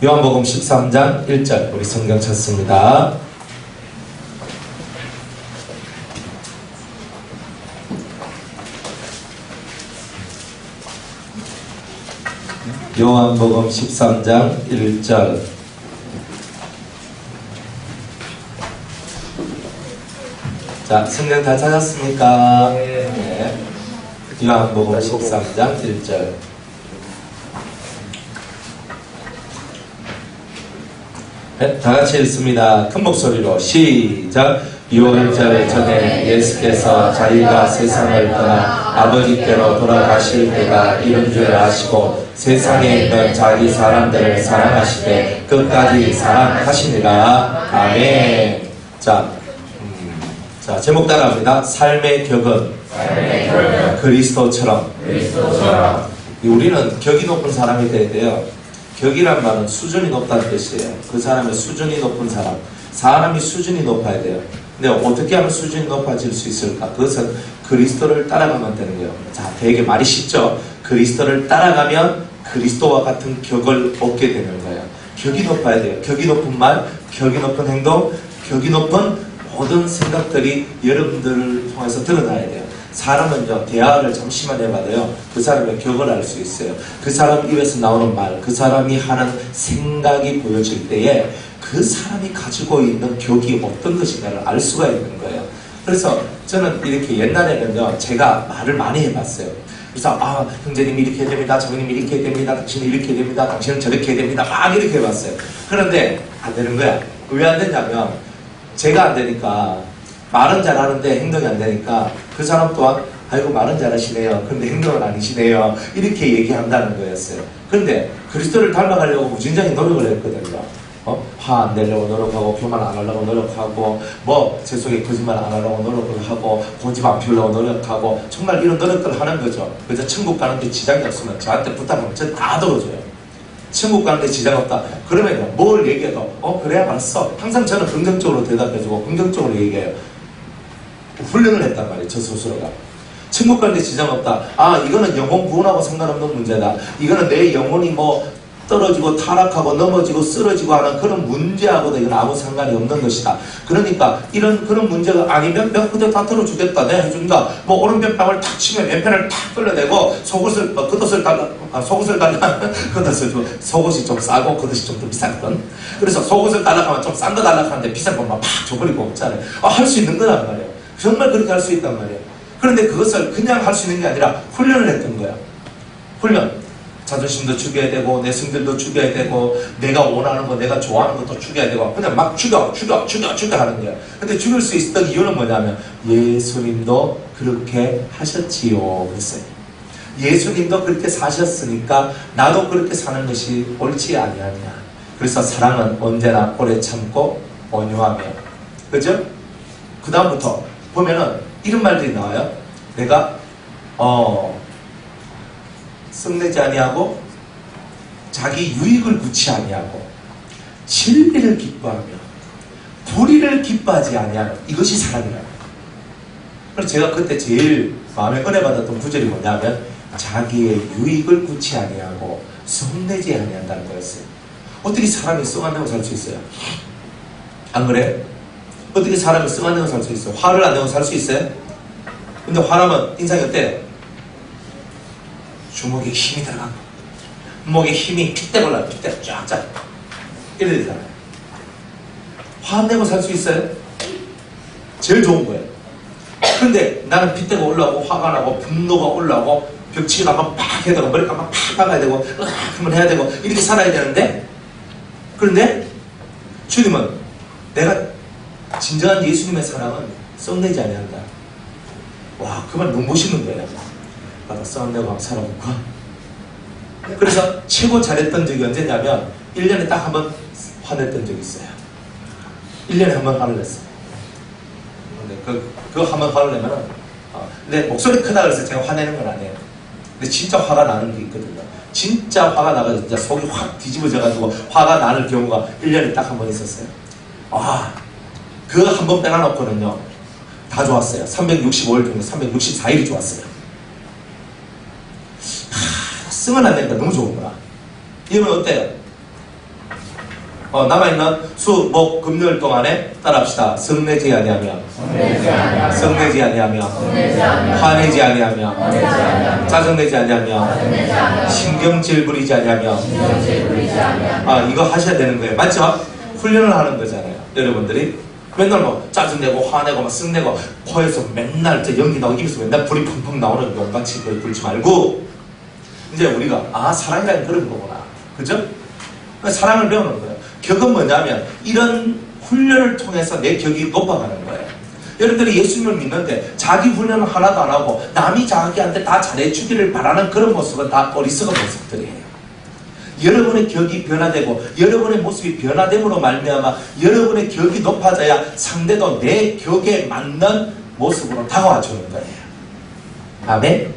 요한복음 13장 1절 우리 성경 찾습니다. 요한복음 13장 1절. 자, 성경 다 찾았습니까? 네. 요한복음 13장 1절. 네, 다 같이 읽습니다. 큰 목소리로 시작. 유월절 전에 예수께서 자기가 세상을 떠나 아버지께로 돌아가실 때가 이른 줄 아시고 세상에 있는 자기 사람들을 사랑하시되 끝까지 사랑하시니라. 아멘. 자, 제목 따라합니다. 삶의 격은 그리스도처럼. 우리는 격이 높은 사람이 돼야 돼요. 격이란 말은 수준이 높다는 뜻이에요. 그 사람의 수준이 높은 사람. 사람이 수준이 높아야 돼요. 근데 어떻게 하면 수준이 높아질 수 있을까? 그것은 그리스도를 따라가면 되는 거예요. 자, 되게 말이 쉽죠? 그리스도를 따라가면 그리스도와 같은 격을 얻게 되는 거예요. 격이 높아야 돼요. 격이 높은 말, 격이 높은 행동, 격이 높은 모든 생각들이 여러분들을 통해서 드러나야 돼요. 사람은요, 대화를 잠시만 해봐도요, 그 사람의 격을 알 수 있어요. 그 사람 입에서 나오는 말, 그 사람이 하는 생각이 보여질 때에 그 사람이 가지고 있는 격이 어떤 것인가를 알 수가 있는 거예요. 그래서 저는 이렇게 옛날에는요, 제가 말을 많이 해봤어요. 그래서 형제님이 이렇게 해야 됩니다, 장님이 이렇게 해야 됩니다, 당신이 이렇게 해야 됩니다, 당신은 저렇게 해야 됩니다, 막 이렇게 해봤어요. 그런데 안 되는 거야. 왜 안 되냐면 제가 안 되니까, 말은 잘하는데 행동이 안 되니까 그 사람 또한 아이고 말은 잘하시네요, 근데 행동은 아니시네요, 이렇게 얘기한다는 거였어요. 그런데 그리스도를 닮아가려고 무진장히 노력을 했거든요. 화 안 내려고 노력하고, 교만 안 하려고 노력하고, 제 속에 거짓말 안 하려고 노력을 하고, 고집 안 피우려고 노력하고, 정말 이런 노력들을 하는 거죠. 그래서 천국 가는데 지장이 없으면 저한테 부탁하면 저 다 들어줘요. 천국 가는데 지장 없다. 그러면 뭘 얘기해도 그래 알았어. 항상 저는 긍정적으로 대답해주고 긍정적으로 얘기해요. 훈련을 했단 말이에요. 저 스스로가. 천국 가는데 지장 없다. 이거는 영혼 구원하고 상관없는 문제다. 이거는 내 영혼이 떨어지고 타락하고 넘어지고 쓰러지고 하는 그런 문제하고도 이건 아무 상관이 없는 것이다. 그러니까 그런 문제가 아니면 내가 그대로 다 들어주겠다, 내가 해준다. 오른편 뺨을 탁 치면 왼편을 탁 끌어내고 속옷을 속옷을 달라 겉옷을 좀, 속옷이 좀 싸고 겉옷이 좀 더 비쌌거든. 그래서 속옷을 달라고 하면 좀 싼 거 달라고 하는데 비싼 것만 팍 줘버리고 없잖아요. 할 수 있는 거란 말이에요. 정말 그렇게 할 수 있단 말이에요. 그런데 그것을 그냥 할 수 있는 게 아니라 훈련을 했던 거야. 훈련. 자존심도 죽여야 되고, 내 성질도 죽여야 되고, 내가 원하는 거, 내가 좋아하는 것도 죽여야 되고, 그냥 막 죽여 하는 거야. 근데 죽일 수 있었던 이유는 뭐냐면 예수님도 그렇게 하셨지요 그랬어요. 예수님도 그렇게 사셨으니까 나도 그렇게 사는 것이 옳지 아니하냐. 그래서 사랑은 언제나 오래 참고 온유하며, 그죠? 그 다음부터 보면은 이런 말들이 나와요. 내가 썩내지 아니하고, 자기 유익을 구치 아니하고, 진리를 기뻐하며 불의를 기뻐하지 아니하는, 이것이 사랑이라고. 그래서 제가 그때 제일 마음에 은혜 받았던 구절이 뭐냐면 자기의 유익을 구치 아니하고 썩내지 아니한다는 거였어요. 어떻게 사람이 썩 안 내고 살 수 있어요? 안 그래? 어떻게 사람이 썩 안 내고 살 수 있어요? 화를 안 내고 살 수 있어요? 근데 화나면 인상이 어때? 주먹에 힘이 들어가고, 목에 힘이 핏대 올라요. 핏대 쫙쫙 이래 되잖아요. 화 안 내고 살 수 있어요? 제일 좋은 거예요. 근데 나는 핏대가 올라오고, 화가 나고, 분노가 올라오고, 벽치기 한번 팍 해야 되고, 머리 한번 팍 박아야 되고, 한번 해야 되고, 이렇게 살아야 되는데, 그런데 주님은 내가 진정한 예수님의 사랑은 썩내지 아니한다. 와, 그 말 너무 멋있는 거예요. 나도 썩내고 한번 살아볼까? 그래서 최고 잘했던 적이 언제냐면 1년에 딱 한 번 화냈던 적이 있어요. 1년에 한 번 화를 냈어요. 근데 그거 한 번 화를 내면은 내 목소리 크다 그래서 제가 화내는 건 아니에요. 근데 진짜 화가 나는 게 있거든요. 진짜 화가 나가지고 진짜 속이 확 뒤집어져가지고 화가 나는 경우가 1년에 딱 한 번 있었어요. 그거 한 번 빼놔놓고는요 다 좋았어요. 365일 중에 364일이 좋았어요. 쓰면 안 되니까 너무 좋은 거야. 이러면 어때요? 남아있는 수, 목, 금요일 동안에 따라합시다. 성내지 아니하며, 성내지 아니하며, 화내지 아니하며, 짜증내지 아니하며, 신경질 부리지 아니하며. 이거 하셔야 되는 거예요. 맞죠? 훈련을 하는 거잖아요. 여러분들이 맨날 뭐 짜증내고 화내고 막 쓱내고 코에서 맨날 연기 나오고 입에서 맨날 불이 펑펑 나오는 용같이 불지 말고, 이제 우리가 사랑이라는 그런 거구나. 그죠? 사랑을 배우는 거예요. 격은 뭐냐면 이런 훈련을 통해서 내 격이 높아가는 거예요. 여러분들이 예수님을 믿는데 자기 훈련을 하나도 안 하고 남이 자기한테 다 잘해주기를 바라는 그런 모습은 다 어리석은 모습들이에요. 여러분의 격이 변화되고 여러분의 모습이 변화됨으로 말미암아 여러분의 격이 높아져야 상대도 내 격에 맞는 모습으로 다가와 주는 거예요. 아멘?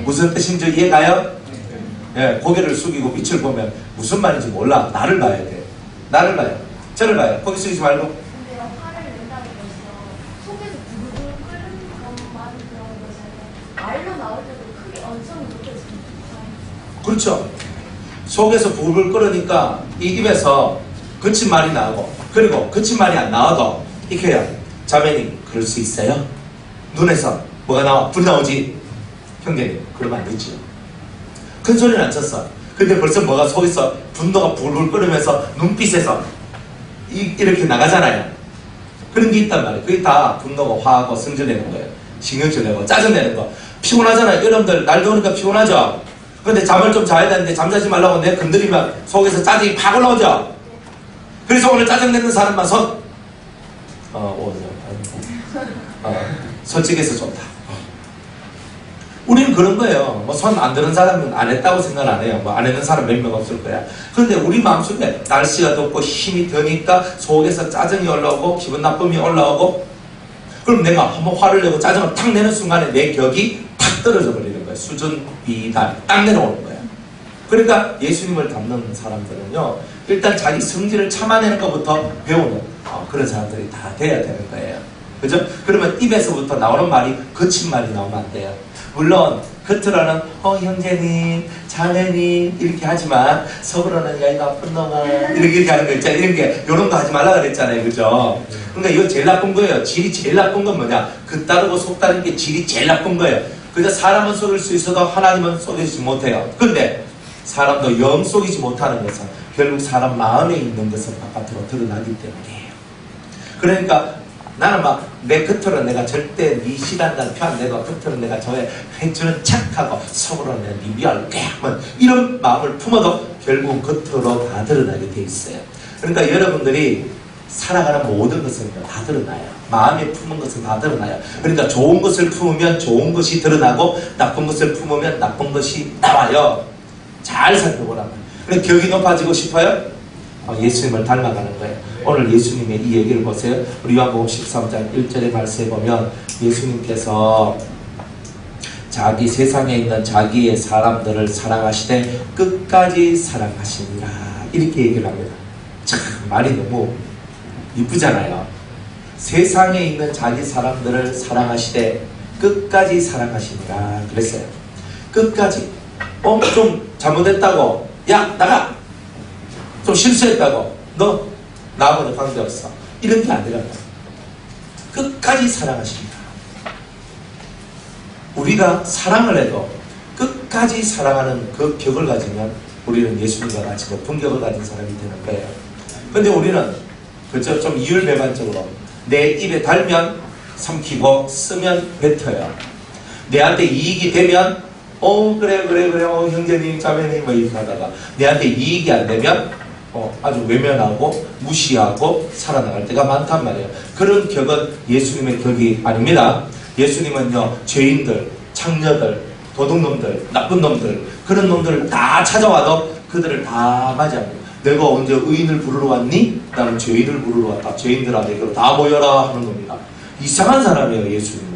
무슨 뜻인지 이해가요? 예, 고개를 숙이고 빛을 보면 무슨 말인지 몰라. 나를 봐야 돼. 나를 봐요. 저를 봐요. 고개 숙이지 말고. 근데 화를 낸다는 것이요, 속에서 부르르 끓는 것만 그런 것이 아니라 말로 나올 때도 크게 언성이 높여집니다. 그렇죠. 속에서 부글부글 끓으니까 이 입에서 거친 말이 나오고, 그리고 거친 말이 안 나와도 이렇게 해요. 자매님 그럴 수 있어요? 눈에서 뭐가 나와? 불 나오지? 형제님 그러면 안 되지요. 큰 소리는 안 쳤어. 근데 벌써 뭐가 속에서 분노가 불불 끓으면서 눈빛에서 이렇게 나가잖아요. 그런 게 있단 말이에요. 그게 다 분노고 화하고 성질내는 거예요. 신경질 내고 짜증내는 거. 피곤하잖아요. 여러분들 날 더우니까 피곤하죠? 근데 잠을 좀 자야 되는데 잠자지 말라고 내 건드리면 속에서 짜증이 팍 올라오죠? 그래서 오늘 짜증내는 사람만 손. 솔직해서 좋다. 우리는 그런 거예요. 뭐 손 안 드는 사람은 안 했다고 생각 안 해요. 뭐 안 했는 사람 몇 명 없을 거야. 그런데 우리 마음속에 날씨가 덥고 힘이 드니까 속에서 짜증이 올라오고 기분 나쁨이 올라오고, 그럼 내가 한번 화를 내고 짜증을 탁 내는 순간에 내 격이 탁 떨어져 버리는 거예요. 수준 비단 딱 내려오는 거예요. 그러니까 예수님을 닮는 사람들은요, 일단 자기 성질을 참아내는 것부터 배우는 그런 사람들이 다 돼야 되는 거예요. 그죠? 그러면 입에서부터 나오는 말이 거친 말이 나오면 안 돼요. 물론 겉으로는 형제님, 자매님 이렇게 하지만 속으로는 야 이 나쁜 놈아 이렇게 하는 거 있잖아요. 이런 게 이런 거 하지 말라 그랬잖아요. 그죠? 그러니까 이거 제일 나쁜 거예요. 질이 제일 나쁜 건 뭐냐? 겉 다르고 속 다른 게 질이 제일 나쁜 거예요. 그래서 사람은 속일 수 있어도 하나님은 속이지 못해요. 그런데 사람도 영 속이지 못하는 것은 결국 사람 마음에 있는 것은 바깥으로 드러나기 때문이에요. 그러니까 나는 막 내 겉으로는 내가 절대 네 싫어한다는 표 안 내고 겉으로는 내가 저의 회주는 착하고 속으로는 내가 네 미워할 거야 뭐 이런 마음을 품어도 결국 겉으로 다 드러나게 돼 있어요. 그러니까 여러분들이 살아가는 모든 것은 다 드러나요. 마음에 품은 것은 다 드러나요. 그러니까 좋은 것을 품으면 좋은 것이 드러나고 나쁜 것을 품으면 나쁜 것이 나와요. 잘 살펴보라고. 그래 격이 높아지고 싶어요? 예수님을 닮아가는 거예요. 오늘 예수님의 이 얘기를 보세요. 우리 요한복음 13장 1절의 말씀에 보면 예수님께서 자기 세상에 있는 자기의 사람들을 사랑하시되 끝까지 사랑하시니라 이렇게 얘기를 합니다. 참 말이 너무 이쁘잖아요. 세상에 있는 자기 사람들을 사랑하시되 끝까지 사랑하시니라 그랬어요. 끝까지. 좀 잘못했다고 야 나가 좀 실수했다고 너 나하고는 관계없어 이런 게 아니라 끝까지 사랑하십니다. 우리가 사랑을 해도 끝까지 사랑하는 그 격을 가지면 우리는 예수님과 같이 높은 격을 가진 사람이 되는 거예요. 근데 우리는 그저 좀 이율배반적으로 내 입에 달면 삼키고 쓰면 뱉어요. 내한테 이익이 되면 그래 형제님 자매님 뭐 이렇게 하다가 내한테 이익이 안 되면 아주 외면하고 무시하고 살아나갈 때가 많단 말이에요. 그런 격은 예수님의 격이 아닙니다. 예수님은요 죄인들, 창녀들, 도둑놈들, 나쁜 놈들 그런 놈들을 다 찾아와도 그들을 다 맞이합니다. 내가 언제 의인을 부르러 왔니? 나는 죄인을 부르러 왔다. 죄인들아 내게로 다 모여라 하는 겁니다. 이상한 사람이에요 예수님은.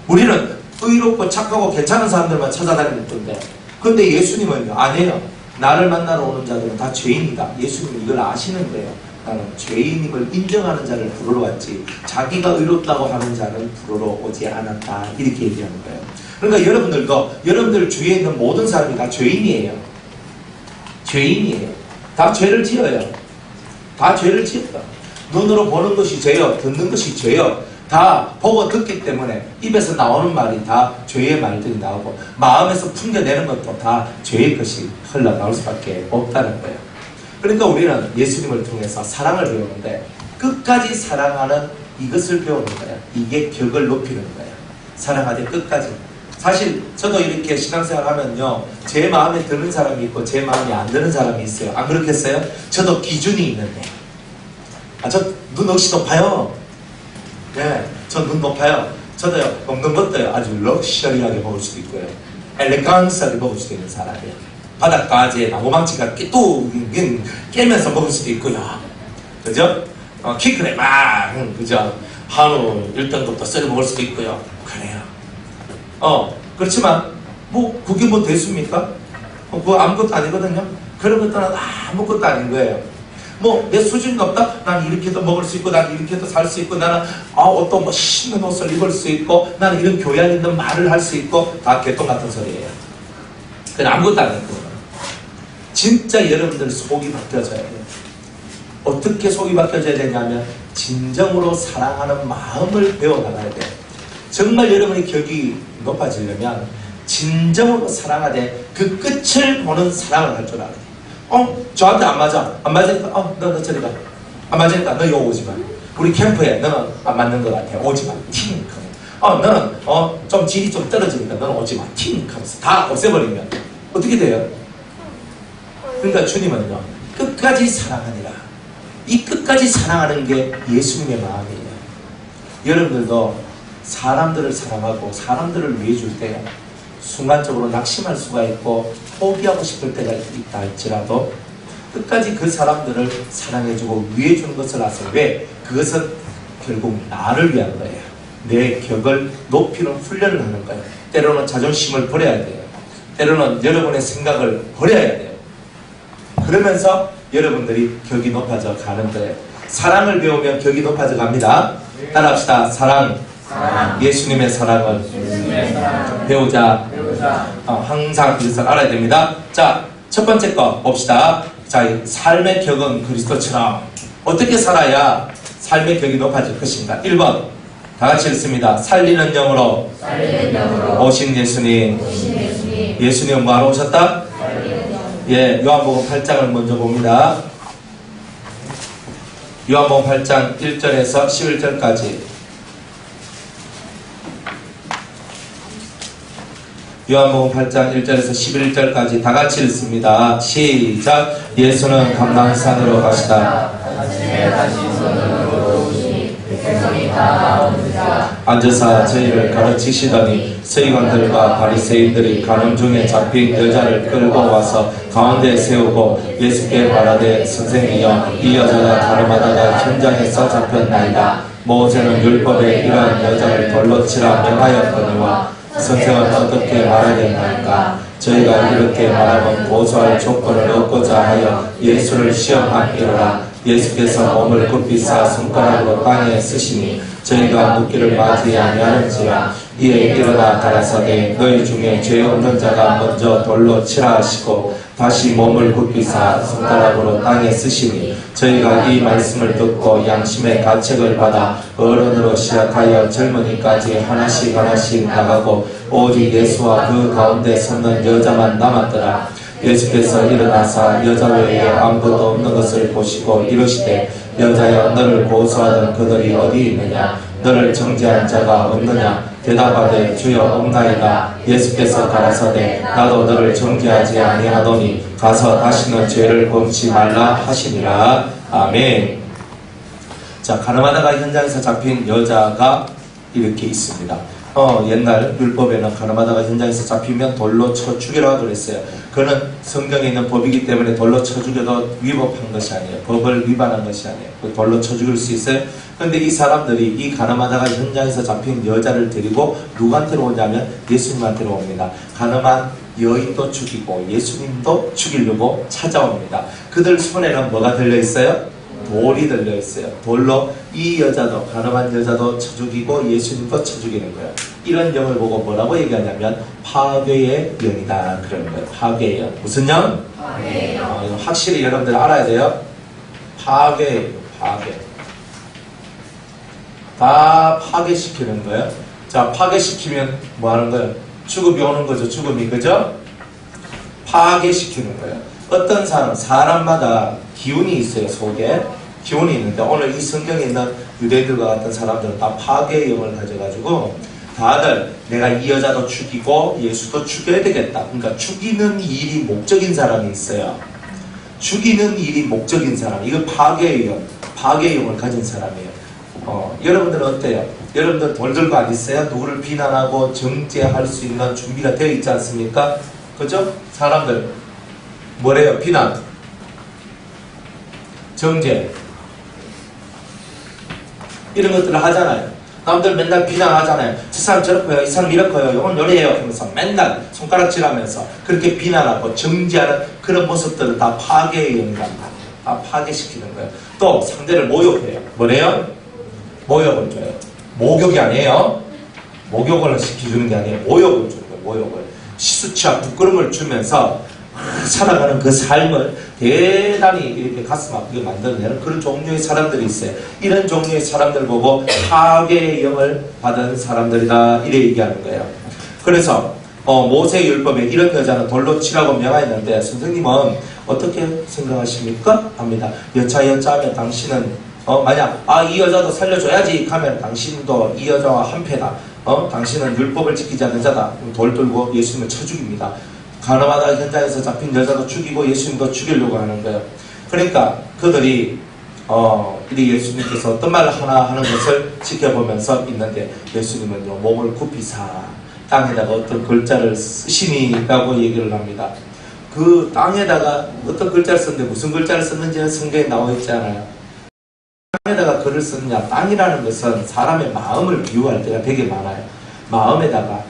우리는 의롭고 착하고 괜찮은 사람들만 찾아다니는 건데 근데 예수님은요 아니에요. 나를 만나러 오는 자들은 다 죄인이다. 예수님은 이걸 아시는 거예요. 나는 죄인임을 인정하는 자를 부르러 왔지 자기가 의롭다고 하는 자는 부르러 오지 않았다. 이렇게 얘기하는 거예요. 그러니까 여러분들도 여러분들 주위에 있는 모든 사람이 다 죄인이에요. 죄인이에요. 다 죄를 지어요. 다 죄를 지었다. 눈으로 보는 것이 죄요, 듣는 것이 죄요. 다 보고 듣기 때문에 입에서 나오는 말이 다 죄의 말들이 나오고 마음에서 풍겨내는 것도 다 죄의 것이 흘러나올 수밖에 없다는 거예요. 그러니까 우리는 예수님을 통해서 사랑을 배우는데 끝까지 사랑하는 이것을 배우는 거예요. 이게 격을 높이는 거예요. 사랑하되 끝까지. 사실 저도 이렇게 신앙생활 하면요, 제 마음에 드는 사람이 있고 제 마음에 안 드는 사람이 있어요. 안 그렇겠어요? 저도 기준이 있는데, 저 눈 역시 높아요. 네, 저 눈 높아요. 저도요, 먹는 것도요, 아주 럭셔리하게 먹을 수도 있고요, 엘레강스하게 먹을 수도 있는 사람이에요. 바닷가에 나무망치가 또 깨면서 먹을 수도 있고요, 그죠? 키크레 막, 그죠? 한우 1등급도 썰어 먹을 수도 있고요. 그래요. 그렇지만 그게 뭐 됐습니까? 그거 아무것도 아니거든요. 그런 것들은 아무것도 아닌 거예요. 내 수준이 높다? 나는 이렇게도 먹을 수 있고, 나는 이렇게도 살 수 있고, 나는 어떤 멋있는 옷을 입을 수 있고, 나는 이런 교양 있는 말을 할 수 있고, 다 개똥 같은 소리예요. 그건 아무것도 아니고. 진짜 여러분들 속이 바뀌어져야 돼요. 어떻게 속이 바뀌어져야 되냐면 진정으로 사랑하는 마음을 배워나가야 돼요. 정말 여러분의 격이 높아지려면 진정으로 사랑하되 그 끝을 보는 사랑을 할 줄 알아야 돼요. 저한테 안 맞아. 안 맞으니까 너 저리 가. 안 맞으니까 너 여기 오지 마. 우리 캠프에 너는 안 맞는 것 같아. 오지 마. 팅 하면. 너는 좀 질이 좀 떨어지니까 너는 오지 마. 팅 하면서 다 없애버리면 어떻게 돼요? 그러니까 주님은요, 끝까지 사랑하니라. 이 끝까지 사랑하는 게 예수님의 마음이에요. 여러분들도 사람들을 사랑하고 사람들을 위해 줄 때 순간적으로 낙심할 수가 있고 포기하고 싶을 때가 있다 할지라도 끝까지 그 사람들을 사랑해주고 위해 주는 것을 아세요. 왜? 그것은 결국 나를 위한 거예요. 내 격을 높이는 훈련을 하는 거예요. 때로는 자존심을 버려야 돼요. 때로는 여러분의 생각을 버려야 돼요. 그러면서 여러분들이 격이 높아져 가는 거예요. 사랑을 배우면 격이 높아져 갑니다. 따라합시다. 사랑. 예수님의 사랑을 배우자. 항상 그것을 알아야 됩니다. 자, 첫 번째 거 봅시다. 자, 삶의 격은 그리스도처럼 어떻게 살아야 삶의 격이 높아질 것인가? 1번 다 같이 읽습니다. 살리는 영으로 오신 예수님. 예수님은 뭐하러 오셨다? 예, 요한복음 8장을 먼저 봅니다. 요한복음 8장 1절에서 11절까지. 요한복음 8장 1절에서 11절까지 다 같이 읽습니다. 시작. 예수는 감람산으로 가시다. 앉아서 저희를 가르치시더니 서기관들과 바리새인들이 가는 중에 잡힌 여자를 끌고 와서 가운데 세우고 예수께 말하되 선생이여, 이 여자가 가늠하다가 현장에서 잡혔나이다. 모세는 율법에 이러한 여자를 돌로 치라 명하였거니와 선생은 어떻게 말하겠나이까? 저희가 이렇게 말하면 고소할 조건을 얻고자 하여 예수를 시험하기로라. 예수께서 몸을 굽히사 손가락으로 땅에 쓰시니 저희가 묻기를 맞이 아니하는지라. 이에 일어나 가라사대 너희 중에 죄 없는 자가 먼저 돌로 치라 하시고 다시 몸을 굽히사 손가락으로 땅에 쓰시니 저희가 이 말씀을 듣고 양심의 가책을 받아 어른으로 시작하여 젊은이까지 하나씩 하나씩 나가고 오직 예수와 그 가운데 섰는 여자만 남았더라. 예수께서 일어나사 여자 외에 아무것도 없는 것을 보시고 이르시되 여자여, 너를 고소하던 그들이 어디 있느냐? 너를 정죄한 자가 없느냐? 대답하되 주여 없나이다. 예수께서 가라사대 나도 너를 정죄하지 아니하노니 가서 다시는 죄를 범치 말라 하시니라. 아멘. 자, 가늠하다가 현장에서 잡힌 여자가 이렇게 있습니다. 옛날 율법에는 가늠하다가 현장에서 잡히면 돌로 쳐 죽이라고 그랬어요. 그는 성경에 있는 법이기 때문에 돌로 쳐 죽여도 위법한 것이 아니에요. 법을 위반한 것이 아니에요. 돌로 쳐 죽일 수 있어요. 그런데 이 사람들이 이 가늠하다가 현장에서 잡힌 여자를 데리고 누구한테로 오냐면 예수님한테로 옵니다. 가늠한 여인도 죽이고 예수님도 죽이려고 찾아옵니다. 그들 손에는 뭐가 들려있어요? 돌이 들려있어요. 돌로 이 여자도, 가늠한 여자도 쳐 죽이고 예수님도 쳐 죽이는 거예요. 이런 영을 보고 뭐라고 얘기하냐면 파괴의 영이다 그러는 거예요. 파괴의 영. 무슨 영? 파괴의 영. 확실히 여러분들 알아야 돼요. 파괴예요. 파괴. 다 파괴시키는 거예요. 자, 파괴시키면 뭐 하는 거예요? 죽음이 오는 거죠. 죽음이. 그죠? 파괴시키는 거예요. 어떤 사람마다 기운이 있어요. 속에 기운이 있는데, 오늘 이 성경에 있는 유대인들과 같은 사람들은 다 파괴의 영을 가져가지고 다들 내가 이 여자도 죽이고 예수도 죽여야 되겠다. 그러니까 죽이는 일이 목적인 사람이 있어요. 죽이는 일이 목적인 사람. 이거 파괴의 영, 파괴의 영을 가진 사람이에요. 여러분들은 어때요? 여러분들 돌들고 안 있어요? 누구를 비난하고 정죄할 수 있는 준비가 되어 있지 않습니까? 그죠? 사람들 뭐래요? 비난, 정죄 이런 것들을 하잖아요. 남들 맨날 비난하잖아요. 저 사람 저렇고요, 이 사람 이렇고요, 이건 요래요 하면서 맨날 손가락질하면서 그렇게 비난하고 정죄하는 그런 모습들은 다 파괴의 영이란다. 다 파괴시키는 거예요. 또 상대를 모욕해요. 뭐래요? 모욕을 줘요. 목욕이 아니에요. 목욕을 시켜주는 게 아니에요. 모욕을 주는 거예요. 모욕을. 시수치와 부끄러움을 주면서 살아가는 그 삶을 대단히 이렇게 가슴 아프게 만들어내는 그런 종류의 사람들이 있어요. 이런 종류의 사람들 보고 파괴의 영을 받은 사람들이다, 이래 얘기하는 거예요. 그래서 모세의 율법에 이런 여자는 돌로 치라고 명하였는데 선생님은 어떻게 생각하십니까? 합니다. 여차하면 당신은 만약 이 여자도 살려줘야지 하면 당신도 이 여자와 한패다. 당신은 율법을 지키지 않는 자다. 돌 들고 예수님을 쳐 죽입니다. 가나마다 현장에서 잡힌 여자도 죽이고 예수님도 죽이려고 하는 거예요. 그러니까 그들이 이 예수님께서 어떤 말을 하나 하는 것을 지켜보면서 있는데, 예수님은요 몸을 굽히사 땅에다가 어떤 글자를 쓰시니라고 얘기를 합니다. 그 땅에다가 어떤 글자를 썼는데 무슨 글자를 썼는지는 성경에 나와 있지 않아요. 땅에다가 글을 썼느냐, 땅이라는 것은 사람의 마음을 비유할 때가 되게 많아요. 마음에다가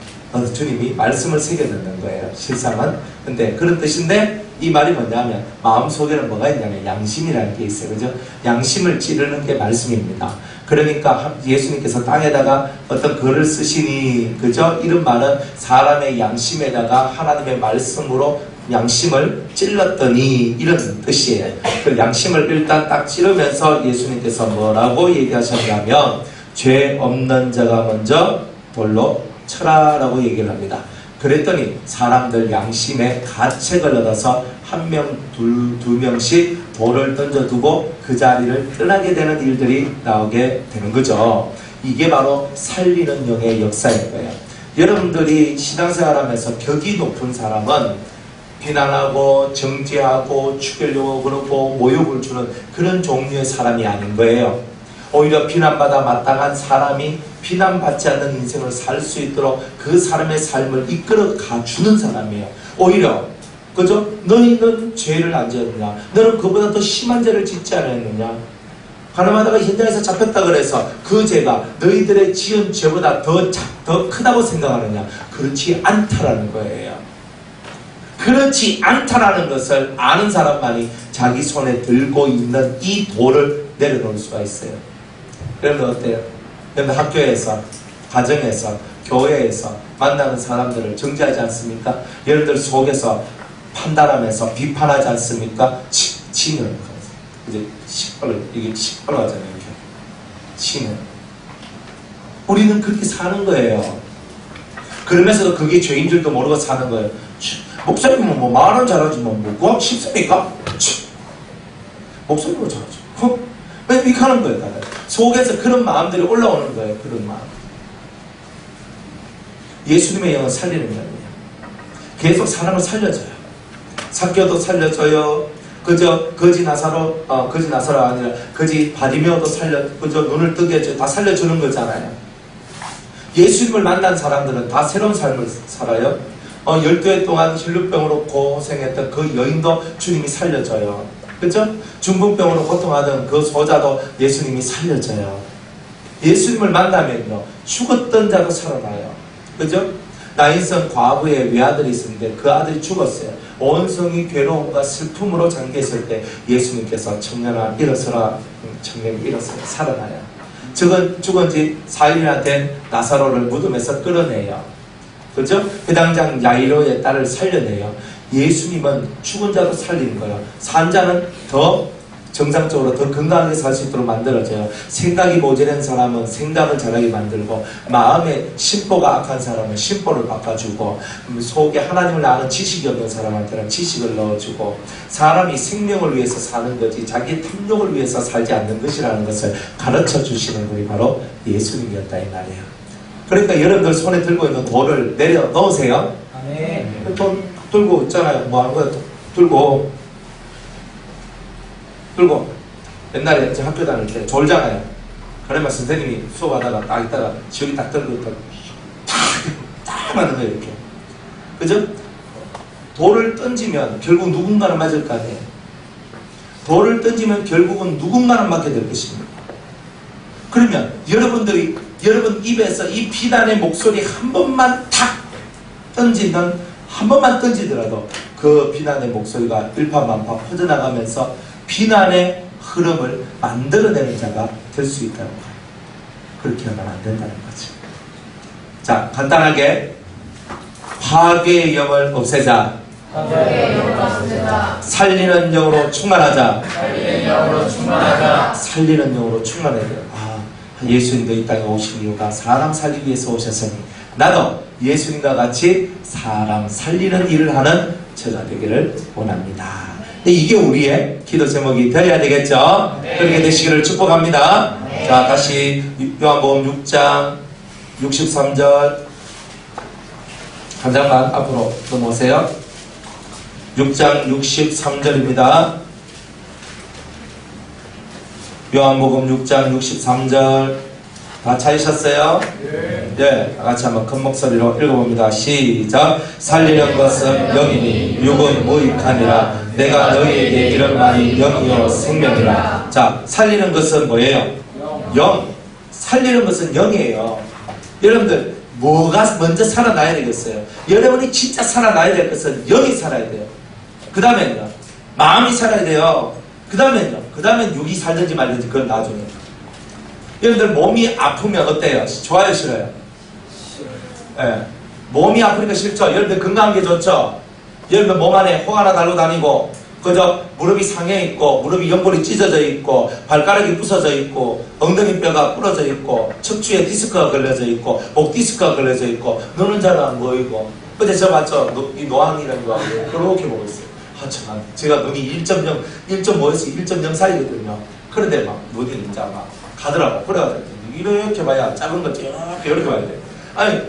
주님이 말씀을 새겨 넣는 거예요, 실상은. 근데 그런 뜻인데 이 말이 뭐냐면 마음속에는 뭐가 있냐면 양심이라는 게 있어요. 그죠? 양심을 찌르는 게 말씀입니다. 그러니까 예수님께서 땅에다가 어떤 글을 쓰시니, 그죠? 이런 말은 사람의 양심에다가 하나님의 말씀으로 양심을 찔렀더니 이런 뜻이에요. 그 양심을 일단 딱 찌르면서 예수님께서 뭐라고 얘기하셨냐면 죄 없는 자가 먼저 돌로 쳐라라고 얘기를 합니다. 그랬더니 사람들 양심에 가책을 얻어서 한 명, 두 명씩 돌을 던져두고 그 자리를 떠나게 되는 일들이 나오게 되는 거죠. 이게 바로 살리는 영의 역사인 거예요. 여러분들이 신앙생활하면서 격이 높은 사람은 비난하고 정죄하고 죽이려고 그러고 모욕을 주는 그런 종류의 사람이 아닌 거예요. 오히려 비난받아 마땅한 사람이 비난받지 않는 인생을 살 수 있도록 그 사람의 삶을 이끌어 가주는 사람이에요. 오히려, 그죠? 너희는 죄를 안 지었느냐? 너는 그보다 더 심한 죄를 짓지 않았느냐? 가나마다가 현장에서 잡혔다 그래서 그 죄가 너희들의 지은 죄보다 더 크다고 생각하느냐? 그렇지 않다라는 거예요. 그렇지 않다라는 것을 아는 사람만이 자기 손에 들고 있는 이 돌을 내려놓을 수가 있어요. 여러분 어때요? 여러분 학교에서, 가정에서, 교회에서 만나는 사람들을 정죄하지 않습니까? 여러분들 속에서 판단하면서 비판하지 않습니까? 치는 이제 이게 시뻘하잖아요. 이렇게 치는. 우리는 그렇게 사는 거예요. 그러면서도 그게 죄인 줄도 모르고 사는 거예요. 목사님은 뭐 말은 잘하지만 뭐 구하기 쉽습니까? 목사님은 잘하죠. 왜 이렇게 하는 거예요? 다들 속에서 그런 마음들이 올라오는 거예요. 그런 마음. 예수님의 영은 살리는 영이에요. 계속 사람을 살려줘요. 삭개오도 살려줘요. 그저 거지 나사로가 아니라 거지 바디메오도 그저 눈을 뜨게 해줘요. 다 살려주는 거잖아요. 예수님을 만난 사람들은 다 새로운 삶을 살아요. 12해 동안 혈루병으로 고생했던 그 여인도 주님이 살려줘요. 그죠? 중풍병으로 고통하던 그 소자도 예수님이 살려줘요. 예수님을 만나면요, 죽었던 자도 살아나요. 그죠? 나인성 과부의 외아들이 있었는데 그 아들이 죽었어요. 온 성이 괴로움과 슬픔으로 잠겨있을 때 예수님께서 청년아 일어서라. 청년이 일어서요. 살아나요. 죽은 지 4일이나 된 나사로를 무덤에서 끌어내요. 그죠? 그 당장 야이로의 딸을 살려내요. 예수님은 죽은 자도 살리는 거예요. 산 자는 더 정상적으로 더 건강하게 살 수 있도록 만들어져요. 생각이 모자란 사람은 생각을 잘하게 만들고, 마음에 심보가 악한 사람은 심보를 바꿔주고, 속에 하나님을 아는 지식이 없는 사람한테는 지식을 넣어주고, 사람이 생명을 위해서 사는 거지 자기 탐욕을 위해서 살지 않는 것이라는 것을 가르쳐 주시는 분이 바로 예수님이었다 이 말이에요. 그러니까 여러분들 손에 들고 있는 돌을 내려 넣으세요. 돈 들고 있잖아요. 뭐 하는 거야? 들고 옛날에 제 학교 다닐 때 졸잖아요. 그러면 선생님이 수업하다가 딱 있다가 지역이 딱 들고 있다가 딱 하는 거예요. 이렇게. 그죠? 돌을 던지면 결국 누군가는 맞을 거 아니에요. 돌을 던지면 결국은 누군가는 맞게 될 것입니다. 그러면 여러분 입에서 이 비난의 목소리 한 번만 탁 던지면, 한 번만 던지더라도 그 비난의 목소리가 일파만파 퍼져나가면서 비난의 흐름을 만들어내는 자가 될 수 있다는 거예요. 그렇게 하면 안 된다는 거죠. 자, 간단하게 파괴의 영을 없애자. 살리는 영으로 충만하자. 살리는 영으로 충만해야 돼요. 예수님도 이 땅에 오신 이유가 사람 살리기 위해서 오셨으니 나도 예수님과 같이 사람 살리는 일을 하는 제자 되기를 원합니다. 이게 우리의 기도 제목이 되어야 되겠죠? 그렇게 되시기를 축복합니다. 자, 다시 요한복음 6장 63절 한 장만 앞으로 넘어오세요. 6장 63절입니다. 요한복음 6장 63절 다 찾으셨어요? 네, 같이 한번 큰 목소리로 읽어봅니다. 시작. 살리는 것은 영이니 육은 무익하니라. 내가 너희에게 이르노니 영이요 생명이라. 자, 살리는 것은 뭐예요? 영. 살리는 것은 영이에요. 여러분들 뭐가 먼저 살아나야 되겠어요? 여러분이 진짜 살아나야 될 것은 영이 살아야 돼요. 그 다음에는요, 마음이 살아야 돼요. 그 다음엔 육이 살든지 말든지 그건 나중에. 여러분들 몸이 아프면 어때요? 좋아요, 싫어요? 예. 몸이 아프니까 싫죠? 여러분들 건강한 게 좋죠? 여러분들 몸 안에 혹 하나 달고 다니고, 그저 무릎이 상해 있고, 무릎이 연골이 찢어져 있고, 발가락이 부서져 있고, 엉덩이 뼈가 부러져 있고, 척추에 디스크가 걸려져 있고, 목 디스크가 걸려져 있고, 노는 자는 안 보이고. 어제 저 봤죠? 이 노안이라는 거 그렇게 보고 있어요. 참, 제가 눈이 1.0에서 1.0 사이거든요. 그런데 막 눈이 진짜 막 가더라고. 그래가지고 이렇게 봐야 작은 거 이렇게 봐야 돼. 아니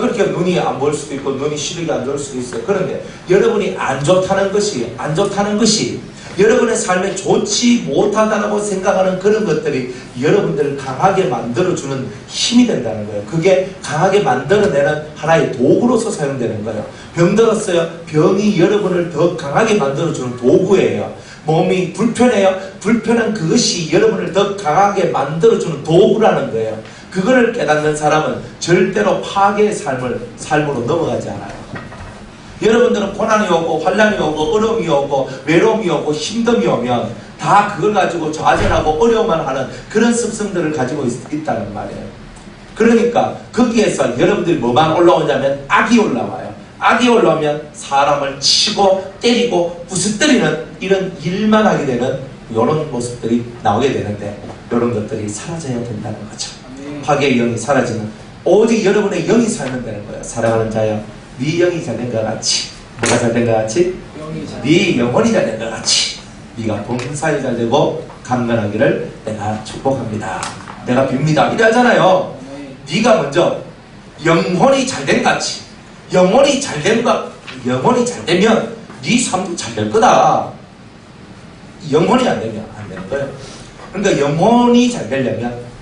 그렇게 눈이 안 보일 수도 있고 눈이 시력이 안 좋을 수도 있어요. 그런데 여러분이 안 좋다는 것이 여러분의 삶에 좋지 못하다고 생각하는 그런 것들이 여러분들을 강하게 만들어주는 힘이 된다는 거예요. 그게 강하게 만들어내는 하나의 도구로서 사용되는 거예요. 병들었어요. 병이 여러분을 더 강하게 만들어주는 도구예요. 몸이 불편해요. 불편한 그것이 여러분을 더 강하게 만들어주는 도구라는 거예요. 그거를 깨닫는 사람은 절대로 파괴의 삶으로 넘어가지 않아요. 여러분들은 고난이 오고 환난이 오고 어려움이 오고 외로움이 오고 힘듦이 오면 다 그걸 가지고 좌절하고 어려움만 하는 그런 습성들을 가지고 있다는 말이에요. 그러니까 거기에서 여러분들이 뭐만 올라오냐면 악이 올라와요. 악이 올라오면 사람을 치고 때리고 부수뜨리는 이런 일만 하게 되는 이런 모습들이 나오게 되는데 이런 것들이 사라져야 된다는 거죠. 파괴의 영이 사라지는 오직 여러분의 영이 살면 되는 거예요. 사랑하는 자여, 네 영이 잘된 것 같이. 뭐가 잘된 것 같이? 네 영혼이 잘된 것 같이. 네가 봉사에 잘되고 강건하기를 내가 축복합니다. 내가 빕니다. 이래 하잖아요. 네가 먼저 영혼이 잘된 것 같이. 영혼이 잘되면 네 삶도 잘될 거다. 영혼이 안 되면 안 되는 거예요. 그러니까 영혼이 잘 되려면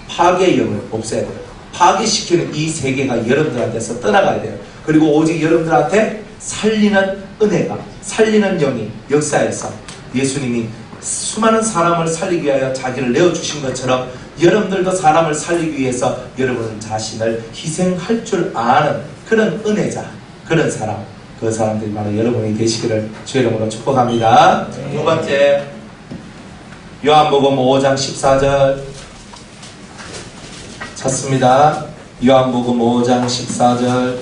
파괴의 영을 없애야 돼요. 파괴시키는 이 세계가 여러분들한테서 떠나가야 돼요. 그리고 오직 여러분들한테 살리는 은혜가, 살리는 영이 역사에서 예수님이 수많은 사람을 살리기 위하여 자기를 내어주신 것처럼 여러분들도 사람을 살리기 위해서 여러분 자신을 희생할 줄 아는 그런 은혜자, 그런 사람, 그 사람들이 바로 여러분이 되시기를 주의 이름으로 축복합니다. 두 번째, 요한복음 5장 14절 찾습니다. 요한복음 5장 14절.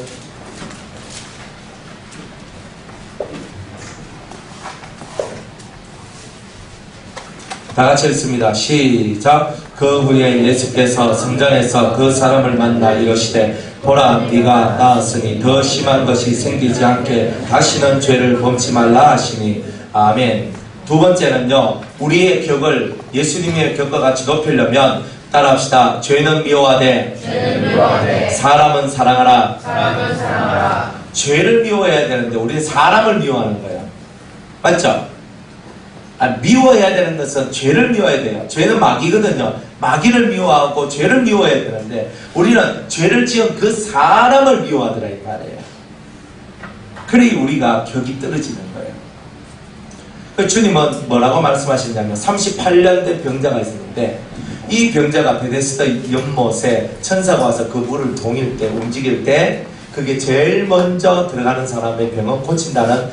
다 같이 읽습니다. 시작. 그 후에 예수께서 성전에서 그 사람을 만나 이르시되 보라 네가 나았으니 더 심한 것이 생기지 않게 다시는 죄를 범치 말라 하시니. 아멘. 두 번째는요, 우리의 격을 예수님의 격과 같이 높이려면 따라합시다. 죄는 미워하되 사람은 사랑하라. 죄를 미워해야 되는데 우리는 사람을 미워하는 거예요. 맞죠? 미워해야 되는 것은 죄를 미워해야 돼요. 죄는 마귀거든요. 마귀를 미워하고 죄를 미워해야 되는데 우리는 죄를 지은 그 사람을 미워하더라 이 말이에요. 그러니 우리가 격이 떨어지는 거예요. 주님은 뭐라고 말씀하셨냐면 38년 된 병자가 있었는데 이 병자가 베데스다 연못에 천사가 와서 그 물을 동일 때 움직일 때 그게 제일 먼저 들어가는 사람의 병은 고친다는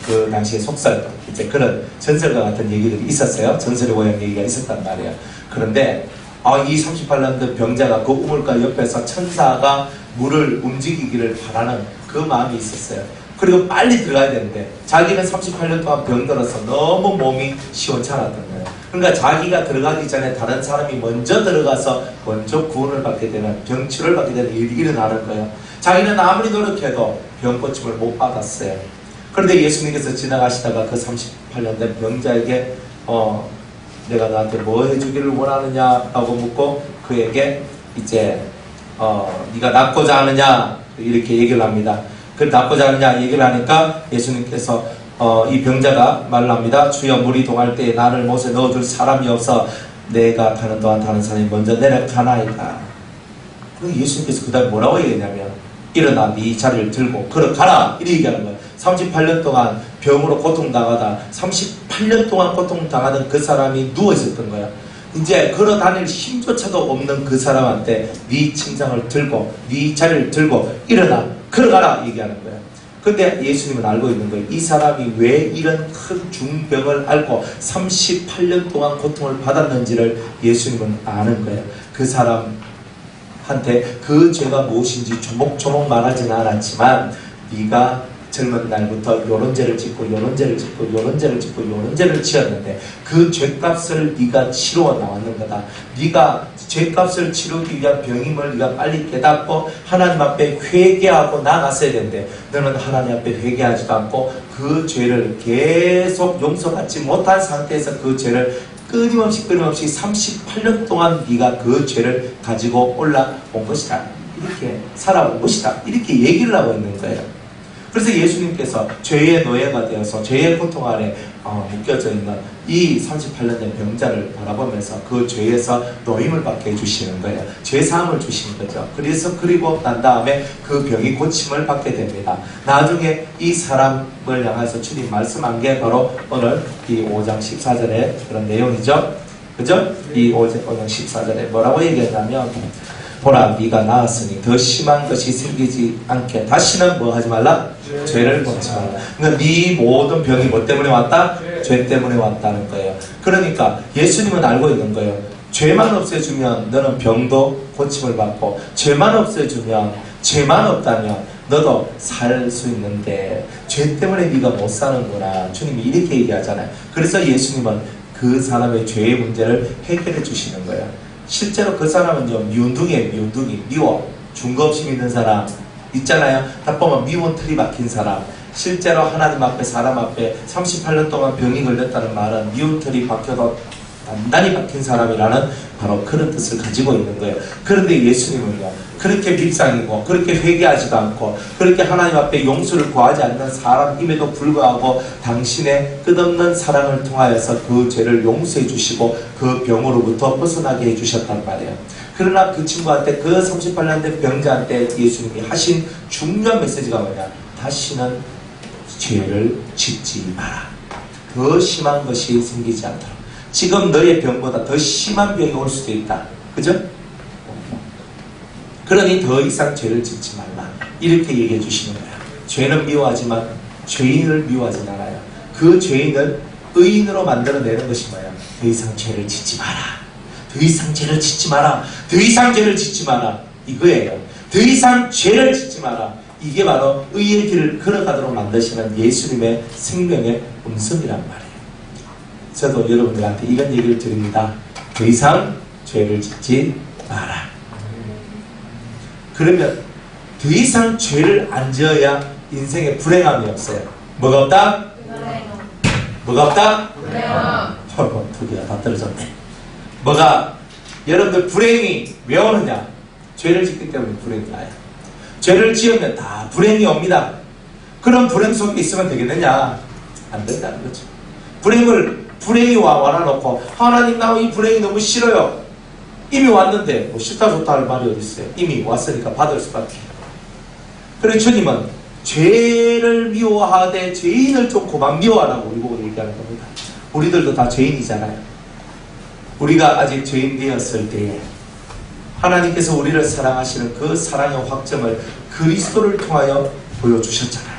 그 당시의 속설, 이제 그런 전설과 같은 얘기들이 있었어요. 전설의 모양 얘기가 있었단 말이에요. 그런데 이 38년 된 병자가 그 우물가 옆에서 천사가 물을 움직이기를 바라는 그 마음이 있었어요. 그리고 빨리 들어가야 되는데 자기는 38년 동안 병들어서 너무 몸이 시원찮았던 거예요. 그러니까 자기가 들어가기 전에 다른 사람이 먼저 들어가서 먼저 구원을 받게 되는, 병치료를 받게 되는 일이 일어나는 거예요. 자기는 아무리 노력해도 병고침을 못 받았어요. 그런데 예수님께서 지나가시다가 그 38년 된 병자에게 내가 너한테 뭐 해주기를 원하느냐 라고 묻고 그에게 이제 네가 낫고자 하느냐 이렇게 얘기를 합니다. 그 낫고자 하느냐 얘기를 하니까 예수님께서 이 병자가 말을 합니다. 주여 물이 동할 때에 나를 못에 넣어줄 사람이 없어 내가 가는 동안 다른 사람이 먼저 내려가나이다. 예수님께서 그 다음에 뭐라고 얘기했냐면 일어나 네 자리를 들고 걸어가라 이렇게 얘기하는 거예요. 38년 동안 병으로 고통당하다 38년 동안 고통당하던 그 사람이 누워있었던 거예요. 이제 걸어 다닐 힘조차도 없는 그 사람한테 네 침상을 들고 네 자리를 들고 일어나 걸어가라 얘기하는 거예요. 근데 예수님은 알고 있는 거예요. 이 사람이 왜 이런 큰 중병을 앓고 38년 동안 고통을 받았는지를 예수님은 아는 거예요. 그 사람한테 그 죄가 무엇인지 조목조목 말하지는 않았지만 네가 젊은 날부터 요런 죄를 짓고 요런 죄를 짓고 요런 죄를 짓고 요런 죄를 지었는데 그 죄값을 네가 치러 나왔는 거다. 네가 죄값을 치르기 위한 병임을 네가 빨리 깨닫고 하나님 앞에 회개하고 나갔어야 되는데 너는 하나님 앞에 회개하지도 않고 그 죄를 계속 용서받지 못한 상태에서 그 죄를 끊임없이 38년 동안 네가 그 죄를 가지고 올라온 것이다. 이렇게 살아온 것이다. 이렇게 얘기를 하고 있는 거예요. 그래서 예수님께서 죄의 노예가 되어서 죄의 고통 아래 묶여져 있는 이 38년 된 병자를 바라보면서 그 죄에서 노임을 받게 해주시는 거예요. 죄사함을 주시는 거죠. 그리고 난 다음에 그 병이 고침을 받게 됩니다. 나중에 이 사람을 향해서 주님 말씀한 게 바로 오늘 이 5장 14절의 그런 내용이죠. 그죠? 이 5장 14절에 뭐라고 얘기했냐면 보라 네가 나았으니 더 심한 것이 생기지 않게 다시는 뭐 하지 말라? 죄를 범치 말라. 그러니까 네 모든 병이 뭐 때문에 왔다? 죄 때문에 왔다는 거예요. 그러니까 예수님은 알고 있는 거예요. 죄만 없애주면 너는 병도 고침을 받고 죄만 없애주면 죄만 없다면 너도 살 수 있는데 죄 때문에 네가 못 사는구나. 주님이 이렇게 얘기하잖아요. 그래서 예수님은 그 사람의 죄의 문제를 해결해 주시는 거예요. 실제로 그 사람은요 미운둥이에요. 미워 중거 없이 믿는 사람 있잖아요. 딱 보면 미운 틀이 박힌 사람. 실제로 하나님 앞에 사람 앞에 38년 동안 병이 걸렸다는 말은 미운 틀이 박혀도 단단히 박힌 사람이라는 바로 그런 뜻을 가지고 있는 거예요. 그런데 예수님은요 그렇게 밉상이고 그렇게 회개하지도 않고 그렇게 하나님 앞에 용서를 구하지 않는 사람임에도 불구하고 당신의 끝없는 사랑을 통하여서 그 죄를 용서해 주시고 그 병으로부터 벗어나게 해주셨단 말이에요. 그러나 그 친구한테 그 38년 된 병자한테 예수님이 하신 중요한 메시지가 뭐냐? 다시는 죄를 짓지 마라. 더 심한 것이 생기지 않도록. 지금 너의 병보다 더 심한 병이 올 수도 있다. 그죠? 그러니 더 이상 죄를 짓지 말라. 이렇게 얘기해 주시는 거야. 죄는 미워하지만 죄인을 미워하진 않아요. 그 죄인을 의인으로 만들어내는 것이 뭐야? 더 이상 죄를 짓지 마라. 더 이상 죄를 짓지 마라. 더 이상 죄를 짓지 마라. 이거예요. 더 이상 죄를 짓지 마라. 이게 바로 의의 길을 걸어가도록 만드시는 예수님의 생명의 음성이란 말이에요. 저도 여러분들한테 이런 얘기를 드립니다. 더 이상 죄를 짓지 마라. 그러면 더 이상 죄를 안 지어야 인생에 불행함이 없어요. 뭐가 없다? 뭐가 없다? 두 개가 다 떨어졌네. 뭐가? 여러분들 불행이 왜 오느냐? 죄를 짓기 때문에 불행이 와요. 죄를 지으면 다 불행이 옵니다. 그런 불행 속에 있으면 되겠느냐? 안 된다는 거죠. 불행이 와놔놓고 하나님 나 이 불행이 너무 싫어요. 이미 왔는데 뭐 싫다 좋다 할 말이 어디 있어요. 이미 왔으니까 받을 수밖에. 그래서 주님은 죄를 미워하되 죄인을 좀 그만 미워하라고 우리 보고 얘기하는 겁니다. 우리들도 다 죄인이잖아요. 우리가 아직 죄인 되었을 때에 하나님께서 우리를 사랑하시는 그 사랑의 확정을 그리스도를 통하여 보여주셨잖아요.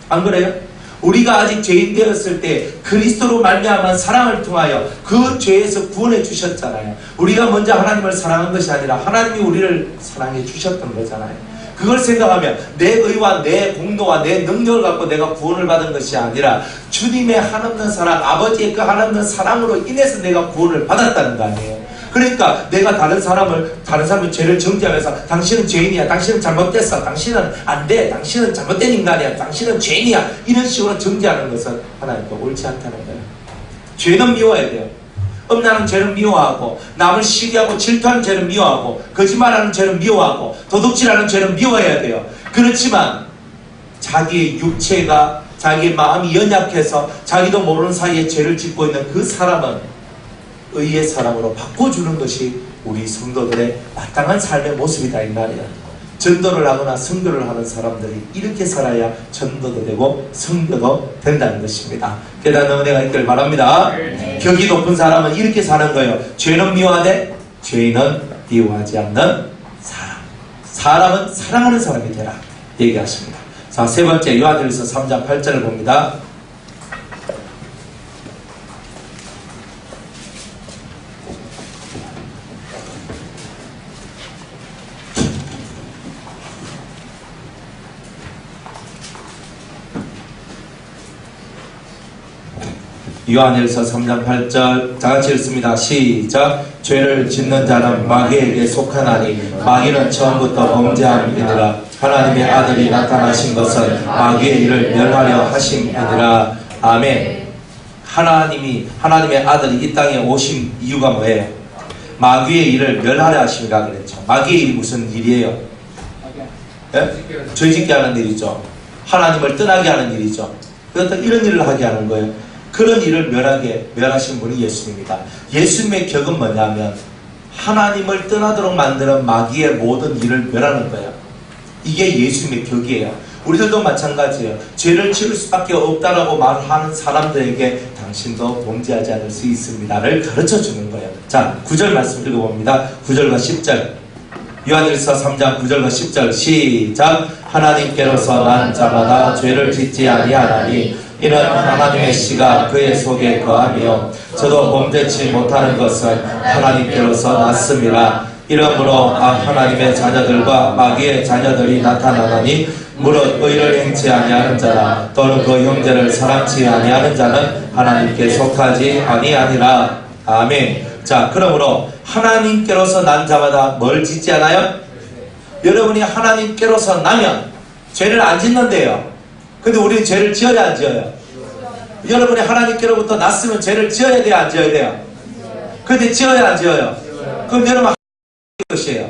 안 그래요? 우리가 아직 죄인 되었을 때 그리스도로 말미암은 사랑을 통하여 그 죄에서 구원해 주셨잖아요. 우리가 먼저 하나님을 사랑한 것이 아니라 하나님이 우리를 사랑해 주셨던 거잖아요. 그걸 생각하면 내 의와 내 공로와 내 능력을 갖고 내가 구원을 받은 것이 아니라 주님의 한없는 사랑, 아버지의 그 한없는 사랑으로 인해서 내가 구원을 받았다는 거 아니에요. 그러니까 내가 다른 사람의 죄를 정죄하면서 당신은 죄인이야, 당신은 잘못됐어, 당신은 안 돼, 당신은 잘못된 인간이야, 당신은 죄인이야, 이런 식으로 정죄하는 것은 하나님께 옳지 않다는 거예요. 죄는 미워야 돼요. 음란한 죄는 미워하고, 남을 시기하고 질투하는 죄는 미워하고, 거짓말하는 죄는 미워하고, 도둑질하는 죄는 미워해야 돼요. 그렇지만 자기의 육체가, 자기의 마음이 연약해서 자기도 모르는 사이에 죄를 짓고 있는 그 사람은 의의 사랑으로 바꿔주는 것이 우리 성도들의 마땅한 삶의 모습이다 이 말이야. 전도를 하거나 선교를 하는 사람들이 이렇게 살아야 전도도 되고 선교도 된다는 것입니다. 깨닫는 은혜가 있기를 바랍니다. 격이 높은 사람은 이렇게 사는 거예요. 죄는 미워하되 죄인은 미워하지 않는 사람. 사람은 사랑하는 사람이 되라 얘기하십니다. 자, 세 번째 요한일서 3장 8절을 봅니다. 요한일서 3장 8절 다같이 읽습니다. 시작. 죄를 짓는 자는 마귀에게 속하나니 마귀는 처음부터 범죄함이니라. 하나님의 아들이 나타나신 것은 마귀의 일을 멸하려 하심이니라. 아멘. 하나님의 아들이 이 땅에 오신 이유가 뭐예요? 마귀의 일을 멸하려 하심이라 그랬죠. 마귀의 일이 무슨 일이에요? 예? 죄짓게 하는 일이죠. 하나님을 떠나게 하는 일이죠. 그래서 이런 일을 하게 하는 거예요. 그런 일을 멸하신 분이 예수님입니다. 예수님의 격은 뭐냐면 하나님을 떠나도록 만드는 마귀의 모든 일을 멸하는 거예요. 이게 예수님의 격이에요. 우리들도 마찬가지예요. 죄를 지을 수밖에 없다라고 말하는 사람들에게 당신도 범죄하지 않을 수 있습니다를 가르쳐주는 거예요. 자, 9절 말씀 읽어봅니다. 9절과 10절 요한일서 3장 9절과 10절 시작. 하나님께로서 난 자마다 죄를 짓지 아니하나니 이는 하나님의 씨가 그의 속에 거하며 저도 범죄치 못하는 것은 하나님께로서 났음이라. 이러므로 하나님의 자녀들과 마귀의 자녀들이 나타나나니 무릇 의를 행치 아니하는 자나 또는 그 형제를 사랑치 아니하는 자는 하나님께 속하지 아니하니라. 아멘. 자, 그러므로 하나님께로서 난 자마다 뭘 짓지 않아요? 여러분이 하나님께로서 나면 죄를 안 짓는데요. 근데 우리는 죄를 지어야 안 지어요? 여러분이 하나님께로부터 났으면 죄를 지어야 돼요, 안 지어야 돼요? 근데 지어야 안 지어요? 그럼 여러분 하나님의 것이에요.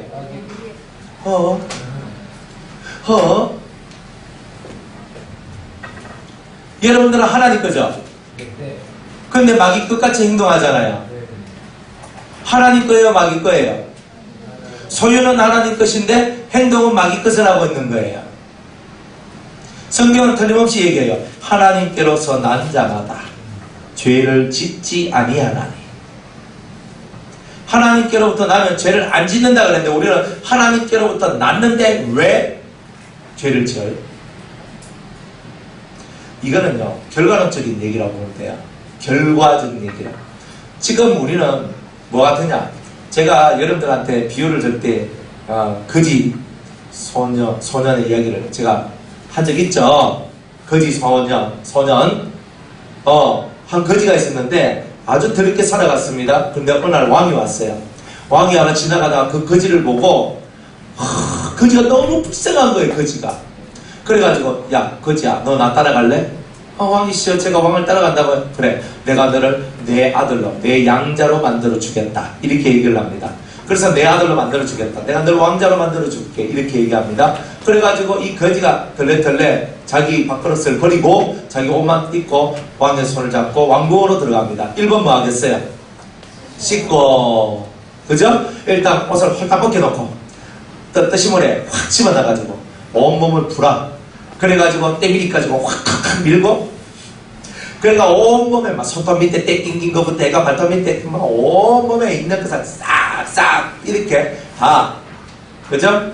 여러분들은 하나님 거죠? 근데 마귀 끝같이 행동하잖아요. 하나님 거예요, 마귀 거예요? 소유는 하나님 것인데 행동은 마귀 것을 하고 있는 거예요. 성경은 틀림없이 얘기해요. 하나님께로서 난 자마다 죄를 짓지 아니하나니. 하나님께로부터 나면 죄를 안 짓는다 그랬는데 우리는 하나님께로부터 났는데 왜 죄를 지어요? 이거는요, 결과론적인 얘기라고 보면 돼요. 결과적인 얘기라. 지금 우리는 뭐 같으냐? 제가 여러분들한테 비유를 줄 때 거지 소년의 이야기를 제가 한 적 있죠. 거지 소년 한 거지가 있었는데 아주 더럽게 살아갔습니다. 근데 어느 날 왕이 왔어요. 왕이 하나 지나가다가 그 거지를 보고 거지가 너무 불쌍한 거예요. 거지가. 그래가지고 야 거지야 너 나 따라갈래? 왕이시여 제가 왕을 따라간다고요? 그래 내가 너를 내 아들로 내 양자로 만들어 주겠다 이렇게 얘기를 합니다. 그래서 내 아들로 만들어 주겠다 내가 너를 왕자로 만들어 줄게 이렇게 얘기합니다. 그래가지고 이 거지가 덜레덜레 자기 밥그릇을 버리고 자기 옷만 입고 왕의 손을 잡고 왕궁으로 들어갑니다. 1번 뭐 하겠어요? 씻고 그죠? 일단 옷을 홀딱 벗겨놓고 뜻이 모래 확 집어넣어가지고 온몸을 풀어. 그래가지고 때밀이 가지고 확 밀고 그러니까 온몸에 막 손톱 밑에 때 낑긴 것부터 애가 발톱 밑에 막 온몸에 있는 것을 싹싹 이렇게 다 그죠?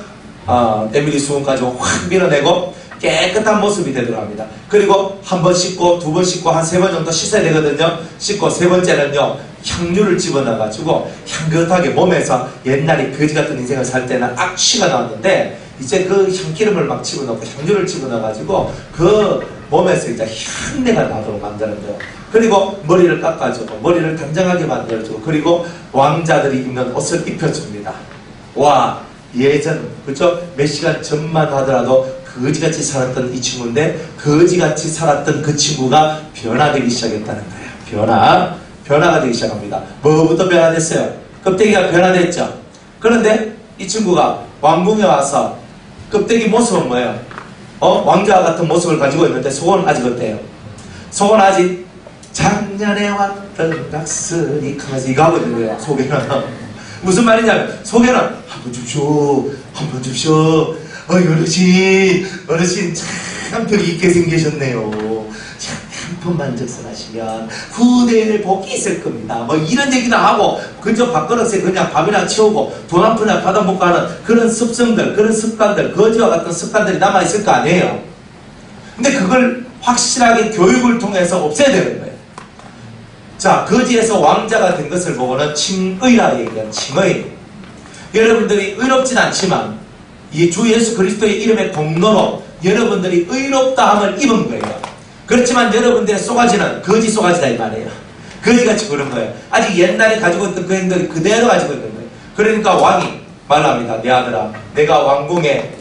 때밀이 수분 가지고 확 밀어내고 깨끗한 모습이 되도록 합니다. 그리고 한 번 씻고 두 번 씻고 한 세 번 정도 씻어야 되거든요. 씻고 세 번째는요 향유를 집어넣어가지고 향긋하게 몸에서 옛날에 거지 같은 인생을 살 때는 악취가 나왔는데 이제 그 향기름을 막 집어넣고 향유를 집어넣어가지고 그 몸에서 이제 향내가 나도록 만드는 거예요. 그리고 머리를 깎아주고 머리를 단정하게 만들어주고 그리고 왕자들이 입는 옷을 입혀줍니다. 와 예전 그죠? 몇 시간 전만 하더라도 거지같이 살았던 이 친구인데 거지같이 살았던 그 친구가 변화되기 시작했다는 거예요. 변화가 되기 시작합니다. 뭐부터 변화됐어요? 껍데기가 변화됐죠. 그런데 이 친구가 왕궁에 와서 껍데기 모습은 뭐예요? 왕자와 같은 모습을 가지고 있는데 속은 아직 어때요? 속은 아직 작년에 왔던 낯선이 강아지 이거 하고 있는 거예요. 속에는 무슨 말이냐면 속에는 한번 줍쇼 한번 줍쇼 어르신 참 벽이 있게 생기셨네요. 한 번만 접선하시면 후대에 복이 있을 겁니다. 뭐 이런 얘기도 하고 그저 밥그릇에 그냥 밥이나 채우고 돈 한 푼이나 받아먹고 하는 그런 습성들 그런 습관들 거지와 같은 습관들이 남아있을 거 아니에요. 근데 그걸 확실하게 교육을 통해서 없애야 되는 거예요. 자 거지에서 왕자가 된 것을 보고는 칭의라 얘기해요. 칭의. 여러분들이 의롭진 않지만 이 주 예수 그리스도의 이름의 공로로 여러분들이 의롭다함을 입은 거예요. 그렇지만 여러분들의 쏘가지는 거지 쏘가지다 이 말이에요. 거지같이 그런 거예요. 아직 옛날에 가지고 있던 그 행동이 그대로 가지고 있는 거예요. 그러니까 왕이 말합니다. 내 아들아 내가 왕궁에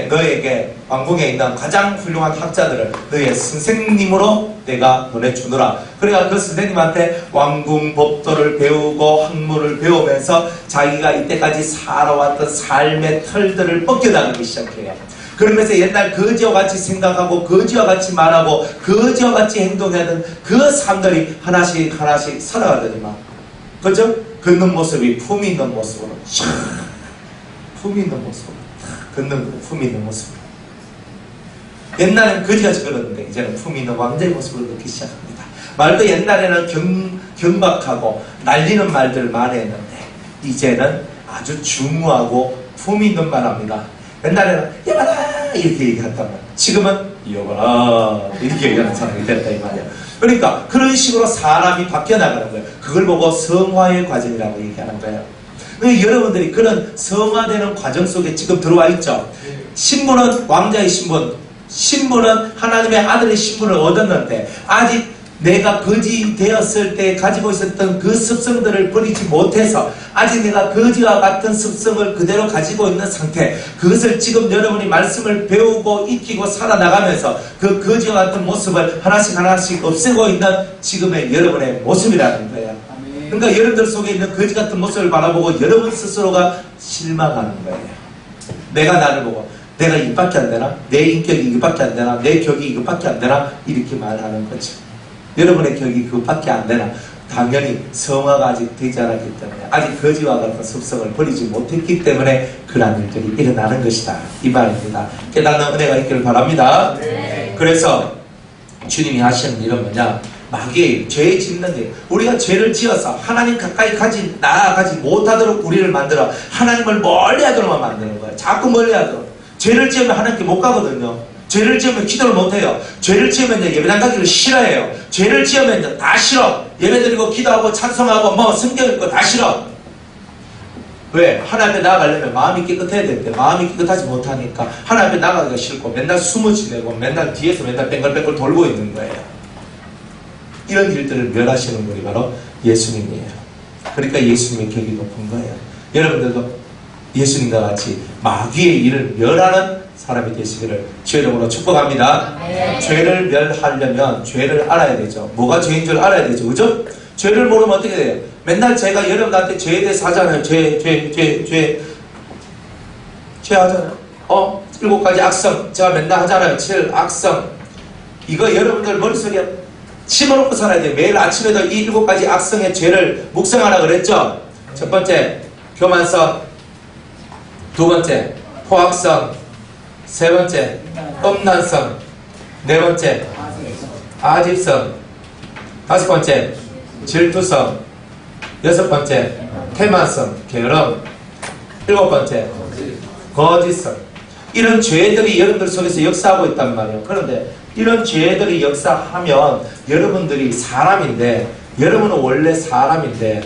너에게 왕궁에 있는 가장 훌륭한 학자들을 너의 선생님으로 내가 보내주노라. 그러니까 그 선생님한테 왕궁 법도를 배우고 학문을 배우면서 자기가 이때까지 살아왔던 삶의 털들을 벗겨나가기 시작해요. 그러면서 옛날 거지와 같이 생각하고 거지와 같이 말하고 거지와 같이 행동하던 그 삶들이 하나씩 살아가더니만 그죠? 걷는 모습이 품이 있는 모습으로 품이 있는 모습으로 걷는 거 품이 있는 모습으로 옛날에는 거지같이 걸었는데 이제는 품이 있는 왕자의 모습을 걷기 시작합니다. 말도 옛날에는 경박하고 날리는 말들 많이 했는데 이제는 아주 중후하고 품이 있는 말 합니다. 옛날에는 여봐라 이렇게 얘기했단 말이야. 지금은 여봐라 이렇게 얘기하는 사람이 됐다 이 말이야. 그러니까 그런 식으로 사람이 바뀌어 나가는 거예요. 그걸 보고 성화의 과정이라고 얘기하는 거예요. 여러분들이 그런 성화되는 과정 속에 지금 들어와 있죠. 신분은 왕자의 신분은 하나님의 아들의 신분을 얻었는데 아직 내가 거지 되었을 때 가지고 있었던 그 습성들을 버리지 못해서 아직 내가 거지와 같은 습성을 그대로 가지고 있는 상태, 그것을 지금 여러분이 말씀을 배우고 익히고 살아나가면서 그 거지와 같은 모습을 하나씩 없애고 있는 지금의 여러분의 모습이라는 거예요. 그러니까 여러분들 속에 있는 거지 같은 모습을 바라보고 여러분 스스로가 실망하는 거예요. 내가 나를 보고 내가 이밖에 안 되나? 내 인격이 이밖에 안 되나? 내 격이 이밖에 안 되나? 이렇게 말하는 거죠. 여러분의 격이 그밖에 안 되나? 당연히 성화가 아직 되지 않았기 때문에 아직 거지와 같은 습성을 버리지 못했기 때문에 그러한 일들이 일어나는 것이다 이 말입니다. 깨닫는 은혜가 있기를 바랍니다. 네. 그래서 주님이 하시는 일은 뭐냐? 마귀의 죄 짓는 일. 우리가 죄를 지어서 하나님 가까이 나아가지 못하도록 우리를 만들어 하나님을 멀리하도록만 만드는 거예요. 자꾸 멀리하도록. 죄를 지으면 하나님께 못 가거든요. 죄를 지으면 기도를 못해요. 죄를 지으면 예배당 가기를 싫어해요. 죄를 지으면 다 싫어. 예배드리고 기도하고 찬송하고 뭐 성경 읽고 다 싫어. 왜? 하나님 앞에 나아가려면 마음이 깨끗해야 되는데 마음이 깨끗하지 못하니까 하나님 앞에 나가기가 싫고 맨날 숨을 지내고 맨날 뒤에서 맨날 뱅글뱅글 돌고 있는 거예요. 이런 일들을 멸하시는 분이 바로 예수님이에요. 그러니까 예수님의 격이 높은 거예요. 여러분들도 예수님과 같이 마귀의 일을 멸하는 사람이 되시기를 주의 이름으로 축복합니다. 죄를 멸하려면 죄를 알아야 되죠. 뭐가 죄인 줄 알아야 되죠. 그죠? 죄를 모르면 어떻게 돼요? 맨날 제가 여러분한테 죄에 대해서 하잖아요. 죄 하잖아요. 7가지 악성 제가 맨날 하잖아요. 7 악성. 이거 여러분들 머릿속에 심어놓고 살아야 돼요. 매일 아침에도 이 7가지 악성의 죄를 묵상하라 그랬죠. 첫 번째 교만성, 두 번째 포악성, 세 번째 음란성, 네 번째 아집성, 다섯 번째 질투성, 여섯 번째 태만성, 게으름, 일곱 번째 거짓성. 이런 죄들이 여러분들 속에서 역사하고 있단 말이에요. 그런데 이런 죄들이 역사하면 여러분들이 사람인데, 여러분은 원래 사람인데,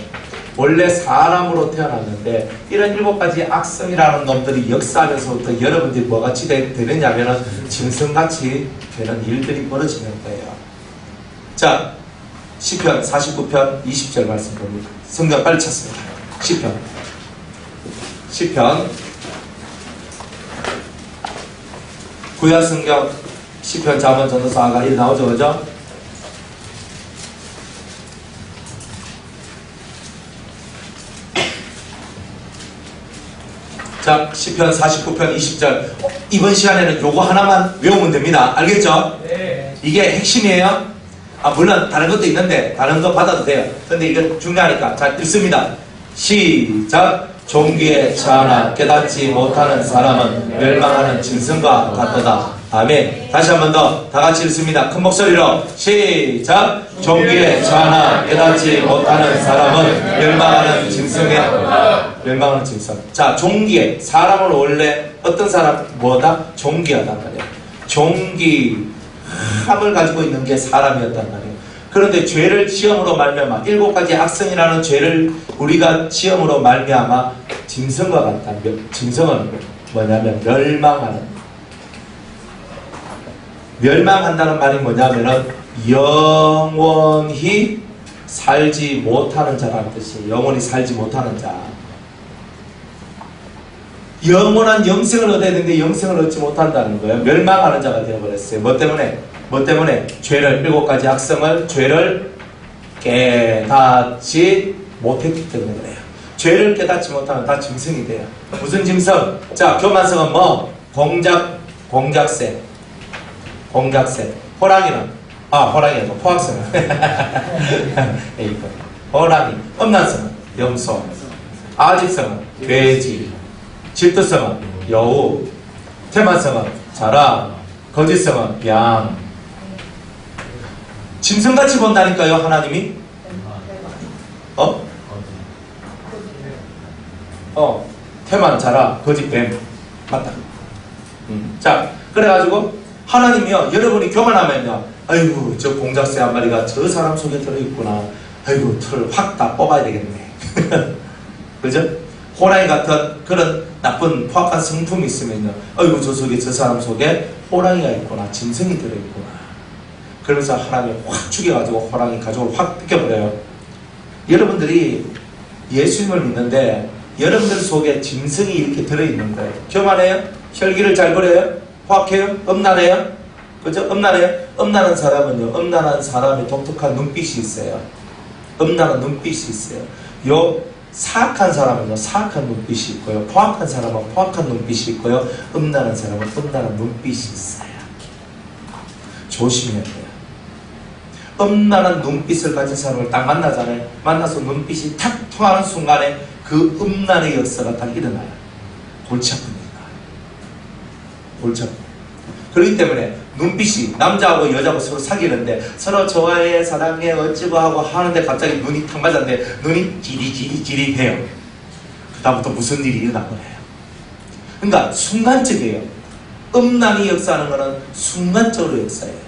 원래 사람으로 태어났는데 이런 7가지 악성이라는 놈들이 역사하면서부터 여러분들이 뭐같이 되느냐면은 짐승같이 되는 일들이 벌어지는 거예요. 자, 시편 49편 20절 말씀 봅니다. 성경 빨리 찾습니다. 시편 구약 성경 시편 잠언 전도서 아가 일 나오죠, 그죠? 자, 시편 49편 20절. 이번 시간에는 요거 하나만 외우면 됩니다. 알겠죠? 네. 이게 핵심이에요. 물론 다른 것도 있는데 다른 거 받아도 돼요. 근데 이거 중요하니까. 자, 읽습니다. 시작. 종기에 처하나 깨닫지 못하는 사람은 멸망하는 짐승과 같도다. 아멘. 다시 한 번 더 다 같이 읽습니다. 큰 목소리로 시작. 종기에 처하나 깨닫지 못하는 사람은 멸망하는 짐승. 자, 종기에 사람은 원래 어떤 사람 뭐다? 종기하단 말이에요. 종기함을 가지고 있는 게 사람이었단 말이에요. 그런데 죄를 지음으로 말미암아 7가지 악성이라는 죄를 우리가 지음으로 말미암아 짐승과 같다. 짐승은 뭐냐면 멸망한다는 말이 뭐냐면은 영원히 살지 못하는 자라는 뜻이에요. 영원히 살지 못하는 자. 영원한 영생을 얻어야 되는데 영생을 얻지 못한다는 거예요. 멸망하는 자가 되어버렸어요. 뭐 때문에? 죄를 7가지 악성을 죄를 깨닫지 못했기 때문에 그래요. 죄를 깨닫지 못하면 다 짐승이 돼요. 무슨 짐승? 자, 교만성은 뭐? 공작새. 호랑이는 호랑이 아니고 포악성은 호랑이. 음란성은 염소. 아집성은 돼지. 질투성은 여우. 태만성은 자라. 거짓성은 양. 짐승같이 본다니까요, 하나님이. 태만, 자라, 거짓, 뱀. 맞다. 자, 그래가지고 하나님이요, 여러분이 교만하면요, 아이고 저 공작새 한 마리가 저 사람 속에 들어있구나. 아이고 털 확 다 뽑아야 되겠네. 그죠? 호랑이 같은 그런 나쁜 포악한 성품이 있으면요, 아이고 저 사람 속에 호랑이가 있구나, 짐승이 들어있구나. 그러면서 하나님이 확 죽여가지고 호랑이 가족을 확 뜯겨버려요. 여러분들이 예수님을 믿는데 여러분들 속에 짐승이 이렇게 들어있는 거예요. 교만해요? 혈기를 잘 부려요? 포악해요? 음란해요? 그죠? 음란한 사람은요, 음란한 사람이 독특한 눈빛이 있어요. 음란한 눈빛이 있어요. 요 사악한 사람은요, 사악한 눈빛이 있고요. 포악한 사람은 포악한 눈빛이 있고요. 음란한 사람은 음란한 눈빛이 있어요. 조심해야 돼요. 음란한 눈빛을 가진 사람을 딱 만나잖아요. 만나서 눈빛이 탁 통하는 순간에 그 음란의 역사가 딱 일어나요. 골치 아픕니다. 그렇기 때문에 눈빛이, 남자하고 여자하고 서로 사귀는데 서로 좋아해, 사랑해, 어찌고 하고 하는데 갑자기 눈이 탁 맞았는데 눈이 지리해요. 그다음부터 무슨 일이 일어난 거예요. 그러니까 순간적이에요. 음란이 역사하는 거는 순간적으로 역사해요.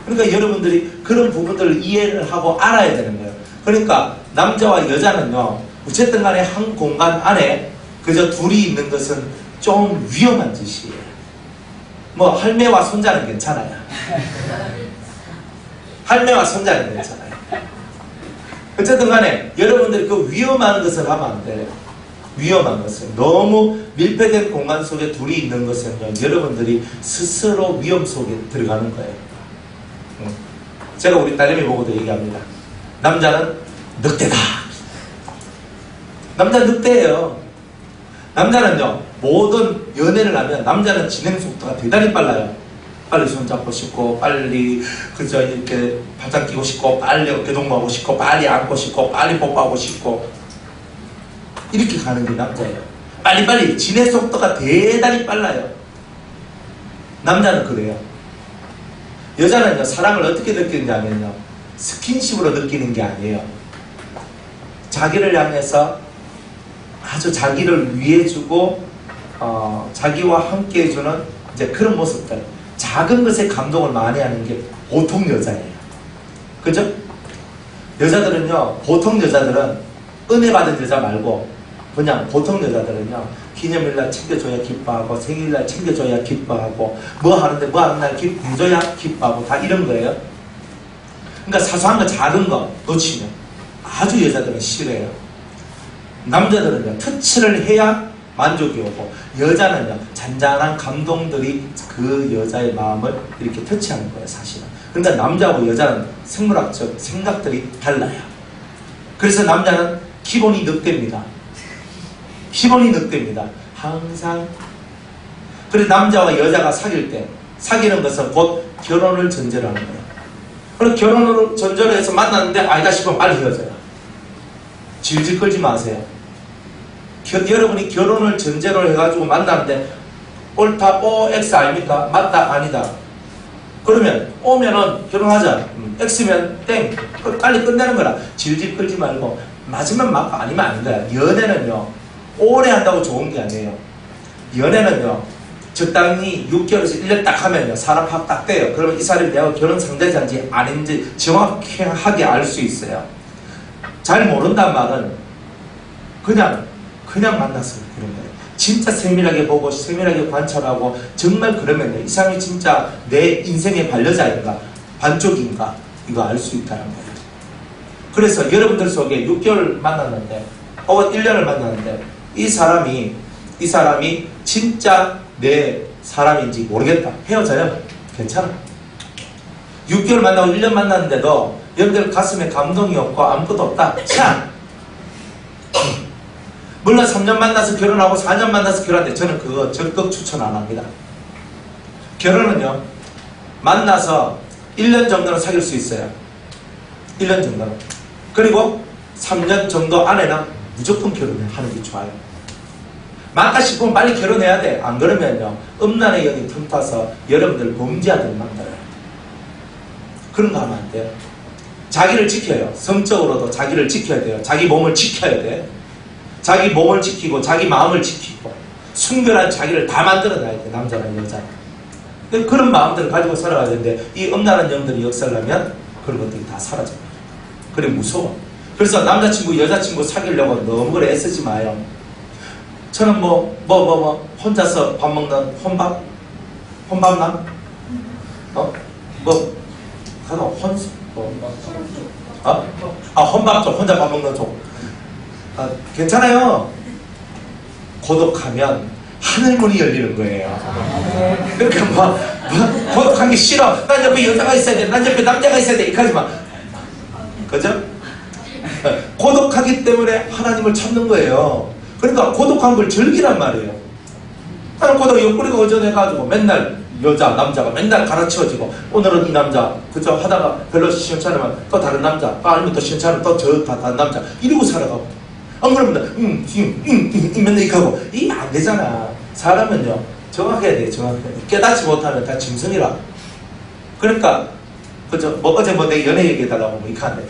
그러니까 여러분들이 그런 부분들을 이해를 하고 알아야 되는 거예요. 그러니까 남자와 여자는요, 어쨌든 간에 한 공간 안에 그저 둘이 있는 것은 좀 위험한 짓이에요. 뭐 할매와 손자는 괜찮아요. 할매와 손자는 괜찮아요. 어쨌든 간에 여러분들이 그 위험한 것을 하면 안 돼요. 위험한 것은 너무 밀폐된 공간 속에 둘이 있는 것은요, 여러분들이 스스로 위험 속에 들어가는 거예요. 제가 우리 딸내미 보고도 얘기합니다. 남자는 늑대다. 남자는 늑대예요. 남자는요, 모든 연애를 하면 남자는 진행 속도가 대단히 빨라요. 빨리 손잡고 싶고, 빨리 그저 이렇게 발짝 끼고 싶고, 빨리 어깨동무하고 싶고, 빨리 안고 싶고, 빨리 뽀뽀하고 싶고, 이렇게 가는 게 남자예요. 빨리빨리 진행 속도가 대단히 빨라요. 남자는 그래요. 여자는요, 사랑을 어떻게 느끼느냐면요, 스킨십으로 느끼는 게 아니에요. 자기를 향해서 아주 자기를 위해주고 자기와 함께 해주는 이제 그런 모습들, 작은 것에 감동을 많이 하는 게 보통 여자예요. 그죠? 여자들은요, 보통 여자들은 은혜 받은 여자 말고 그냥 보통 여자들은요, 기념일날 챙겨줘야 기뻐하고, 생일날 챙겨줘야 기뻐하고, 뭐 하는데 뭐 하는 날 해줘야 기뻐하고, 다 이런 거예요. 그러니까 사소한 거, 작은 거 놓치면 아주 여자들은 싫어해요. 남자들은요, 터치를 해야 만족이 오고, 여자는요, 잔잔한 감동들이 그 여자의 마음을 이렇게 터치하는 거예요, 사실은. 그러니까 남자하고 여자는 생물학적 생각들이 달라요. 그래서 남자는 기본이 늑대입니다. 기본이 늑대입니다. 항상. 그래서 남자와 여자가 사귈 때, 사귀는 것은 곧 결혼을 전제로 하는 거예요. 그리고 결혼을 전제로 해서 만났는데 아니다 싶으면 빨리 헤어져요. 질질 끌지 마세요. 여러분이 결혼을 전제로 해가지고 만났는데 옳다, O, X 아닙니까? 맞다, 아니다. 그러면 O면은 결혼하자, X면 땡. 빨리 끝내는 거라. 질질 끌지 말고 맞으면 맞고 아니면 아닌 거야. 연애는요, 오래 한다고 좋은 게 아니에요. 연애는요, 적당히 6개월에서 1년 딱 하면요, 사람 파악 딱 돼요. 그러면 이 사람이 내가 결혼 상대자인지 아닌지 정확하게 알 수 있어요. 잘 모른단 말은 그냥 만나서 그런 거예요. 진짜 세밀하게 보고 세밀하게 관찰하고 정말 그러면요, 이 사람이 진짜 내 인생의 반려자인가 반쪽인가 이거 알 수 있다는 거예요. 그래서 여러분들 속에 6개월 만났는데 1년을 만났는데 이 사람이 진짜 내 사람인지 모르겠다. 헤어져요. 괜찮아. 6개월 만나고 1년 만났는데도 여러분들 가슴에 감동이 없고 아무것도 없다. 참! 물론 3년 만나서 결혼하고 4년 만나서 결혼하는데 저는 그거 적극 추천 안 합니다. 결혼은요, 만나서 1년 정도는 사귈 수 있어요. 1년 정도는. 그리고 3년 정도 안에는 무조건 결혼하는 게 좋아요. 맞다 싶으면 빨리 결혼해야 돼. 안 그러면요, 음란의 영이 틈타서 여러분들 범죄자들 만들어요. 그런 거 하면 안 돼요. 자기를 지켜요. 성적으로도 자기를 지켜야 돼요. 자기 몸을 지켜야 돼. 자기 몸을 지키고 자기 마음을 지키고 순결한 자기를 다 만들어놔야 돼. 남자나 여자나. 그런 마음들을 가지고 살아가야 되는데 이 음란한 영들이 역살나면 그런 것들이 다 사라져요. 그래 무서워. 그래서 남자친구 여자친구 사귀려고 너무 그래 애쓰지 마요. 저는 혼자서 밥 먹는 혼밥남? 혼밥 쪽, 혼자 밥 먹는 쪽. 괜찮아요. 고독하면 하늘문이 열리는 거예요. 그러니까 고독한 게 싫어. 난 옆에 여자가 있어야 돼. 난 옆에 남자가 있어야 돼. 이렇게 하지 마. 그죠? 고독하기 때문에 하나님을 찾는 거예요. 그러니까 고독한 걸 즐기란 말이에요. 나는 고독 옆구리가 어전해가지고 맨날 여자, 남자가 맨날 갈아치워지고 오늘은 이 남자 그저 하다가 별로 시원찮으면 또 다른 남자, 아니면 또 시원찮으면 또 저 다른 남자 이러고 살아가고 안 그러면 맨날 이렇게 하고 이게 안 되잖아. 사람은요 정확해야 돼. 정확해야 돼. 깨닫지 못하면 다 짐승이라. 그러니까 그저 어제 내 연애 얘기해달라고 이렇게 하는데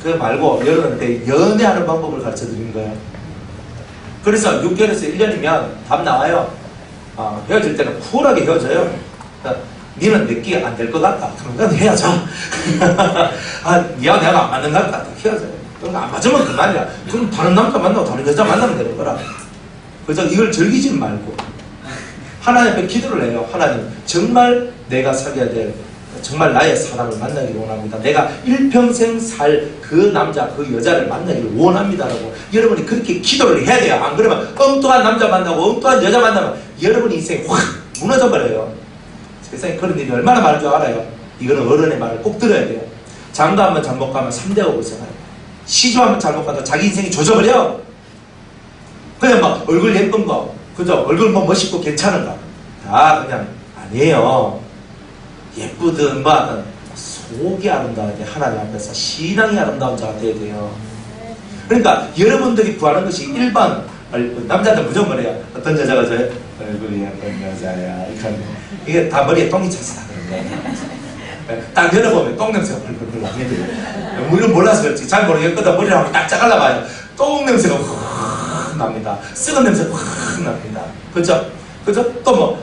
그거 말고 여러분한테 연애하는 방법을 가르쳐 드린 거예요. 그래서 6개월에서 1년이면 답 나와요. 헤어질 때는 쿨하게 헤어져요. 니는 내끼가 안 될 것 같다. 그러면 헤어져. 니와 내가 안 맞는 것 같다. 헤어져요. 그러니까 안 맞으면 그만이야. 그럼 다른 남자 만나고 다른 여자 만나면 되는 거라. 그래서 이걸 즐기지 말고 하나님 앞에 기도를 해요. 하나님 정말 내가 사귀어야 될 정말 나의 사랑을 만나기를 원합니다. 내가 일평생 살 그 남자, 그 여자를 만나기를 원합니다라고 여러분이 그렇게 기도를 해야 돼요. 안 그러면 엉뚱한 남자 만나고 엉뚱한 여자 만나면 여러분 인생이 확 무너져 버려요. 세상에 그런 일이 얼마나 많은 줄 알아요? 이거는 어른의 말을 꼭 들어야 돼요. 장가 한번 잘못 가면 3대가 고생해요. 시주 한번 잘못 가도 자기 인생이 조져버려. 그냥 막 얼굴 예쁜 거, 그죠? 얼굴 뭐 멋있고 괜찮은 거 다 그냥 아니에요. 예쁘든 뭐하든 속이 아름다워야 돼. 하나님 앞에서 신앙이 아름다운 자가 돼야 돼요. 그러니까 여러분들이 구하는 것이 1번 남자들 무조건 그래요. 어떤 여자가 저요? 얼굴이 예쁜 여자야. 이게 다 머리에 똥이 차서 다 그런 거예요. 딱 열어보면 똥 냄새가 벌벌벌 나게 돼요. 물론 몰라서 그렇지 잘 모르겠거든. 머리를 한번 딱 잘라봐요. 똥 냄새가 확 납니다. 썩은 냄새가 확 납니다. 그죠? 그죠? 또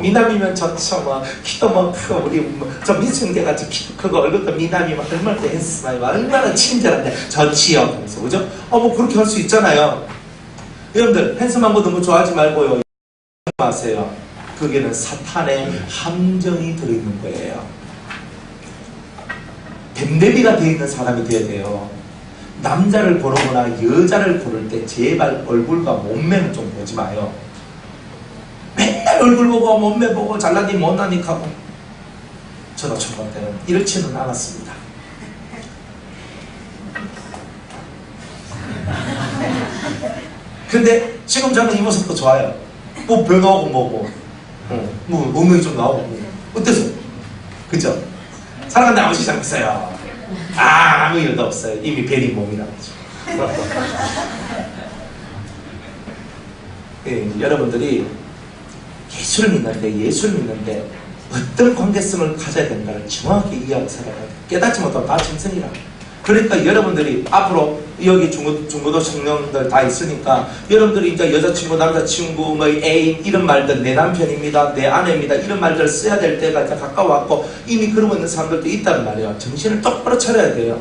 미남이면 좋죠. 키도 크고, 우리 저 민승대 같이 키도 크고, 얼굴도 미남이면 얼마나 댄스나요? 얼마나 친절한데, 좋지요. 그래서, 그죠? 그렇게 할 수 있잖아요. 여러분들, 핸섬한 거 너무 좋아하지 말고요. 마세요. 거기에는 사탄의 함정이 들어있는 거예요. 뱀내비가 되어 있는 사람이 돼야 돼요. 남자를 고르거나 여자를 고를 때 제발 얼굴과 몸매는 좀 보지 마요. 맨날 얼굴 보고 몸매 보고 잘나니 못나니 하고. 저도 초반 때는 이렇지는 않았습니다. 근데 지금 저는 이 모습도 좋아요. 뭐 변화하고 뭐고 뭐 엉덩이 좀 나오고 어때서? 그죠? 사랑한다 아무 시장 없어요. 아무 일도 없어요. 이미 베린 몸이라고 하죠. 여러분들이 예수를 믿는데 어떤 관계성을 가져야 된가를 정확히 이해하고 살아가야 돼요. 깨닫지 못하면 다 짐승이라. 그러니까 여러분들이 앞으로 여기 중고도 청년들 다 있으니까 여러분들이 이제 여자친구, 남자친구, 뭐 애인 이런 말들 내 남편입니다, 내 아내입니다 이런 말들 써야 될 때가 이제 가까워왔고 이미 그러고 있는 사람들도 있단 말이에요. 정신을 똑바로 차려야 돼요.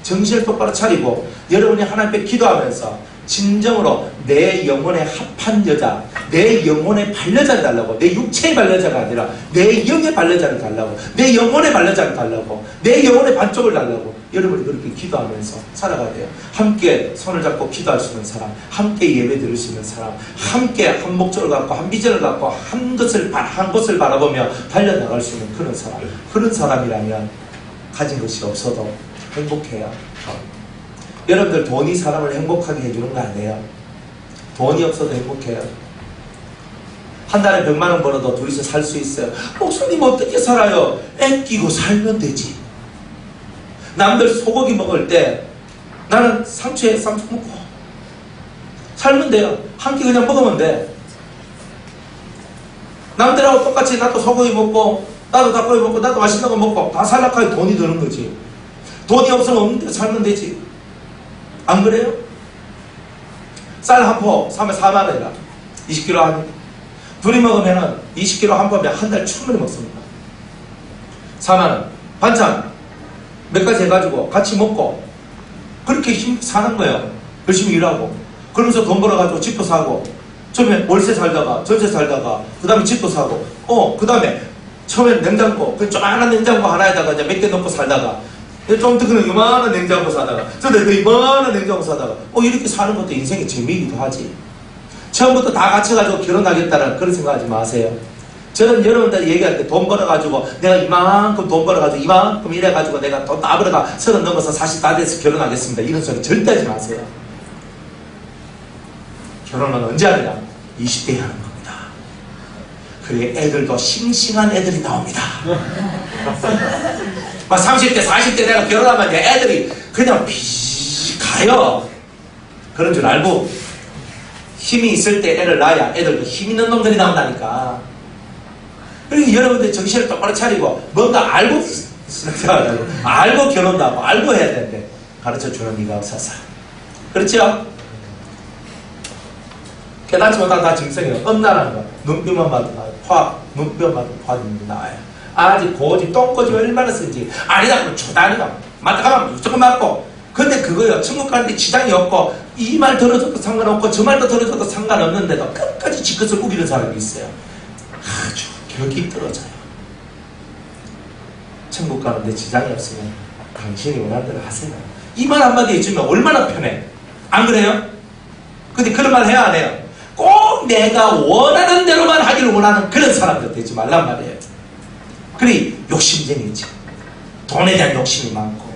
정신을 똑바로 차리고 여러분이 하나님 앞에 기도하면서 진정으로 내 영혼에 합한 여자, 내 영혼의 반려자를 달라고, 내 육체의 반려자가 아니라 내 영의 반려자를 달라고, 내 영혼의 반려자를 달라고, 내 영혼의 반쪽을 달라고 여러분이 그렇게 기도하면서 살아가야 돼요. 함께 손을 잡고 기도할 수 있는 사람, 함께 예배 드릴 수 있는 사람, 함께 한 목적을 갖고 한 비전을 갖고 한 것을 바라보며 달려나갈 수 있는 그런 사람. 그런 사람이라면 가진 것이 없어도 행복해요. 여러분들 돈이 사람을 행복하게 해주는 거 아니에요. 돈이 없어도 행복해요. 한 달에 100만 원 벌어도 둘이서 살 수 있어요. 목사님 어떻게 살아요? 애 끼고 살면 되지. 남들 소고기 먹을 때 나는 상추에 쌈 먹고 살면 돼요. 한 끼 그냥 먹으면 돼. 남들하고 똑같이 나도 소고기 먹고 나도 닭고기 먹고 나도 맛있는 거 먹고 다 살락하게 돈이 드는 거지. 돈이 없으면 없는 데 살면 되지. 안 그래요? 쌀 한 포 사면 4만 원이라 20kg 한 둘이 먹으면 20kg 한 포면 한 달 충분히 먹습니다. 4만 원 반찬 몇 가지 해가지고 같이 먹고 그렇게 사는 거예요. 열심히 일하고 그러면서 돈 벌어가지고 집도 사고 처음에 월세 살다가 전세 살다가 그 다음에 집도 사고 그 다음에 처음에 냉장고 그 조그만한 냉장고 하나에다가 이제 몇 개 넣고 살다가 좀 더 그는 요만한 냉장고 사다가 저도 그 요만한 냉장고 사다가 이렇게 사는 것도 인생의 재미이기도 하지. 처음부터 다 갖춰가지고 결혼하겠다는 그런 생각하지 마세요. 저는 여러분들 얘기할 때 돈 벌어가지고 내가 이만큼 돈 벌어가지고 이만큼 일해가지고 내가 돈 다 벌어가 30 넘어서 40 다 돼서 결혼하겠습니다 이런 소리 절대 하지 마세요. 결혼은 언제 하느냐? 20대에 하는 겁니다. 그래 애들도 싱싱한 애들이 나옵니다. 막 30대 40대 내가 결혼하면 애들이 그냥 가요. 그런 줄 알고 힘이 있을 때 애를 낳아야 애들도 힘 있는 놈들이 나온다니까. 그러니까 여러분들 정신을 똑바로 차리고 뭔가 알고 알고 결혼도 하고 알고 해야 되는데 가르쳐주는 이가 없어서 그렇죠? 깨닫지 못한 다 증상이에요. 엄나라는 거 눈빛만 봐도 눈빛만 봐도 화이 나와요. 아직 고집 똥꼬집 얼마나 쓴지 아니다 그러면 초단이다 맞다 가면 무조건 맞고 근데 그거요 천국 가는데 지장이 없고 이 말 들어줘도 상관없고 저 말도 들어줘도 상관없는데도 끝까지 지 것을 우기는 사람이 있어요. 아주 격이 떨어져요. 천국 가는데 지장이 없으면 당신이 원하는 대로 하세요. 이 말 한마디 해주면 얼마나 편해. 안 그래요? 근데 그런 말 해야 안 해요? 꼭 내가 원하는 대로만 하기를 원하는 그런 사람들 되지 말란 말이에요. 그래 욕심쟁이 있지. 돈에 대한 욕심이 많고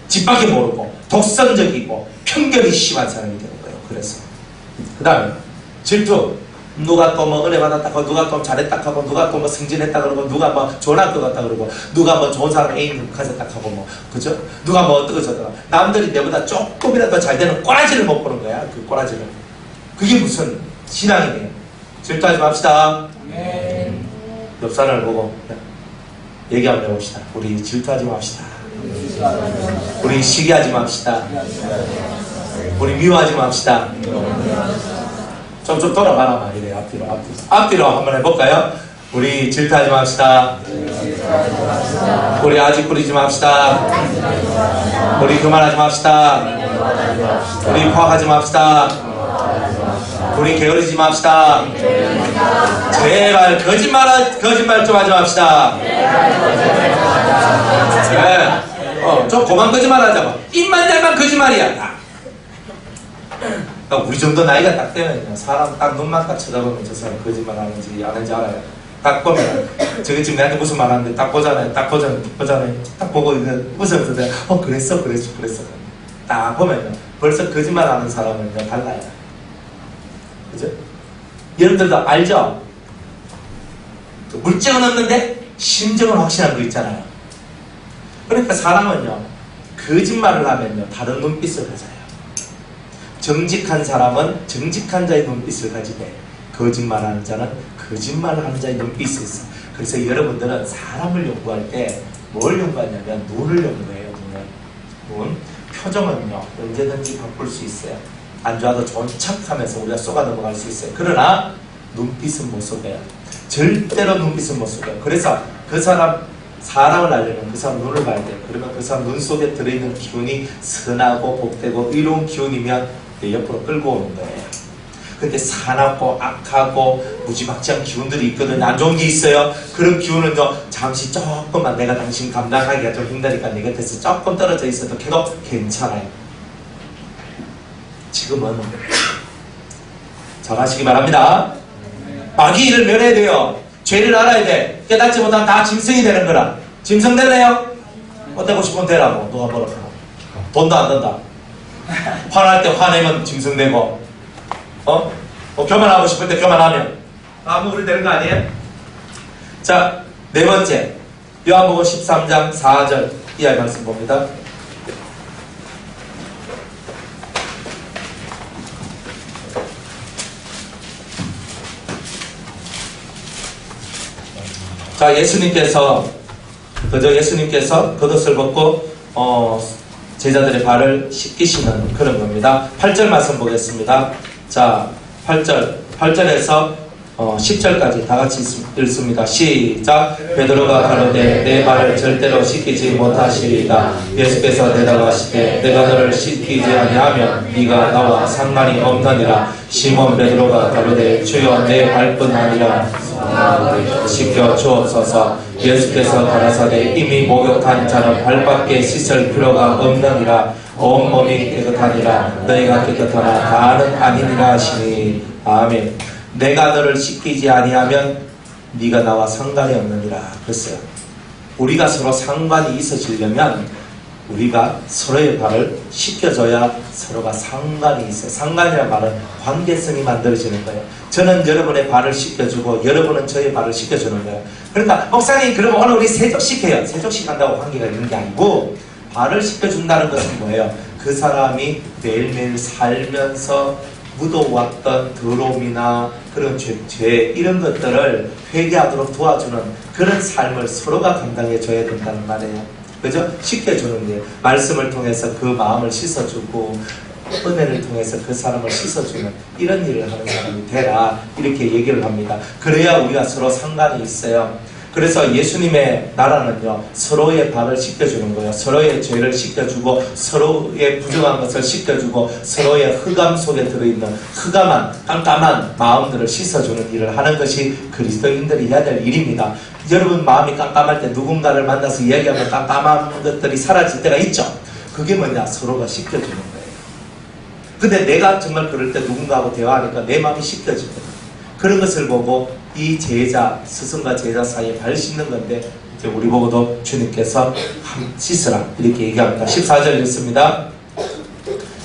집밖에 모르고 독선적이고 편견이 심한 사람이 되는 거예요. 그래서 그 다음에 질투. 누가 또 뭐 은혜 받았다 하고 누가 또 잘했다 하고 누가 또 뭐 승진했다 그러고 누가 뭐 좋은 학교 갔다 그러고 누가 뭐 좋은 사람 애인 가졌다 하고 뭐 그죠? 누가 뭐 어떻게 저더라. 남들이 내보다 조금이라도 잘 되는 꼬라지를 못 보는 거야. 그 꼬라지를. 그게 무슨 신앙이에요. 질투하지 맙시다. 옆 사람을 보고 얘기 한번 해봅시다. 우리 질투하지 맙시다. 우리 시기하지 맙시다. 우리 미워하지 맙시다. 좀 돌아가라 말이래요. 앞뒤로 한번 해볼까요? 우리 질투하지 맙시다. 우리 아직 부리지 맙시다. 우리 그만하지 맙시다. 우리 포악하지 맙시다. 우리 게으르지 맙시다. 제발 거짓말 좀 하지 맙시다. 네. 좀 그만 거짓말하자. 입만 열면 거짓말이야. 우리 정도 나이가 딱 되면 사람 딱 눈만 딱 쳐다보면 저 사람 거짓말 하는지 안 하는지 알아요. 딱 보면 저게 지금 나한테 무슨 말 하는데 딱 보잖아요. 딱 보고 웃으면서 내가 그랬어 딱 보면요 벌써 거짓말 하는 사람은 달라요. 그죠? 여러분들도 알죠? 물증은 없는데 심정은 확실한 거 있잖아요. 그러니까 사람은요 거짓말을 하면요 다른 눈빛을 가져요. 정직한 사람은 정직한 자의 눈빛을 가지되 거짓말하는 자는 거짓말하는 자의 눈빛이 있어. 그래서 여러분들은 사람을 연구할 때 뭘 연구하냐면 눈을 연구해요. 눈. 표정은요 언제든지 바꿀 수 있어요. 안 좋아도 좋은 척하면서 우리가 쏘가 넘어갈 수 있어요. 그러나 눈빛은 못 속여요. 절대로 눈빛은 못 속여요. 그래서 그 사람을 알려면 그 사람 눈을 봐야 돼요. 그러면 그 사람 눈 속에 들어있는 기운이 선하고 복되고 의로운 기운이면 옆으로 끌고 오는 거예요. 근데 사납고 악하고 무지막지한 기운들이 있거든요. 안 좋은 게 있어요. 그런 기운은요 잠시 조금만 내가 당신 감당하기가 좀 힘드니까 내 곁에서 조금 떨어져 있어도 계속 괜찮아요. 지금은 잘하시기 바랍니다. 마귀 일을 면해야 돼요. 죄를 알아야 돼. 깨닫지 못하면 다 짐승이 되는 거라. 짐승 되네요? 되고 싶으면 되라고. 누가 뭐라 그러. 돈도 안 든다. 화날 때 화내면 짐승 되고, 교만하고 싶을 때 교만하면 아무리 되는 거 아니에요? 자, 네 번째. 요한복음 13장 4절 이하의 말씀 봅니다. 자, 예수님께서 겉옷을 벗고 제자들의 발을 씻기시는 그런 겁니다. 8절 말씀 보겠습니다. 자, 8절에서 10절까지 다 같이 읽습니다. 시작. 베드로가 가로되 내 발을 절대로 씻기지 못하시리이다. 예수께서 대답하시되 내가 너를 씻기지 아니하면 네가 나와 상관이 없느니라. 시몬 베드로가 가로되 주여 내 발뿐 아니라 씻겨 주옵소서. 예수께서 가라사대 이미 목욕한 자는 발밖에 씻을 필요가 없느니라. 온몸이 깨끗하니라. 너희가 깨끗하나 다는 아니니라 하시니. 아멘. 내가 너를 씻기지 아니하면 네가 나와 상관이 없느니라 그랬어요. 우리가 서로 상관이 있어지려면 우리가 서로의 발을 씻겨줘야 서로가 상관이 있어요. 상관이라는 말은 관계성이 만들어지는 거예요. 저는 여러분의 발을 씻겨주고 여러분은 저의 발을 씻겨주는 거예요. 그러니까 목사님 그러면 오늘 우리 세족식해요. 세족식 한다고 관계가 있는 게 아니고 발을 씻겨준다는 것은 뭐예요? 그 사람이 매일매일 살면서 묻어왔던 더러움이나 그런 죄 이런 것들을 회개하도록 도와주는 그런 삶을 서로가 감당해줘야 된다는 말이에요. 그죠? 씻겨주는 게 말씀을 통해서 그 마음을 씻어주고 은혜를 통해서 그 사람을 씻어주는 이런 일을 하는 사람이 되라 이렇게 얘기를 합니다. 그래야 우리가 서로 상관이 있어요. 그래서 예수님의 나라는요, 서로의 발을 씻겨주는 거예요. 서로의 죄를 씻겨주고, 서로의 부정한 것을 씻겨주고, 서로의 흑암 속에 들어있는 흑암한, 깜깜한 마음들을 씻어주는 일을 하는 것이 그리스도인들이 해야 될 일입니다. 여러분 마음이 깜깜할 때 누군가를 만나서 이야기하면 깜깜한 것들이 사라질 때가 있죠. 그게 뭐냐? 서로가 씻겨주는 거예요. 근데 내가 정말 그럴 때 누군가하고 대화하니까 내 마음이 씻겨지거든. 그런 것을 보고 이 제자, 스승과 제자 사이에 발 씻는 건데, 이제 우리 보고도 주님께서 씻으라 이렇게 얘기합니다. 14절 읽습니다.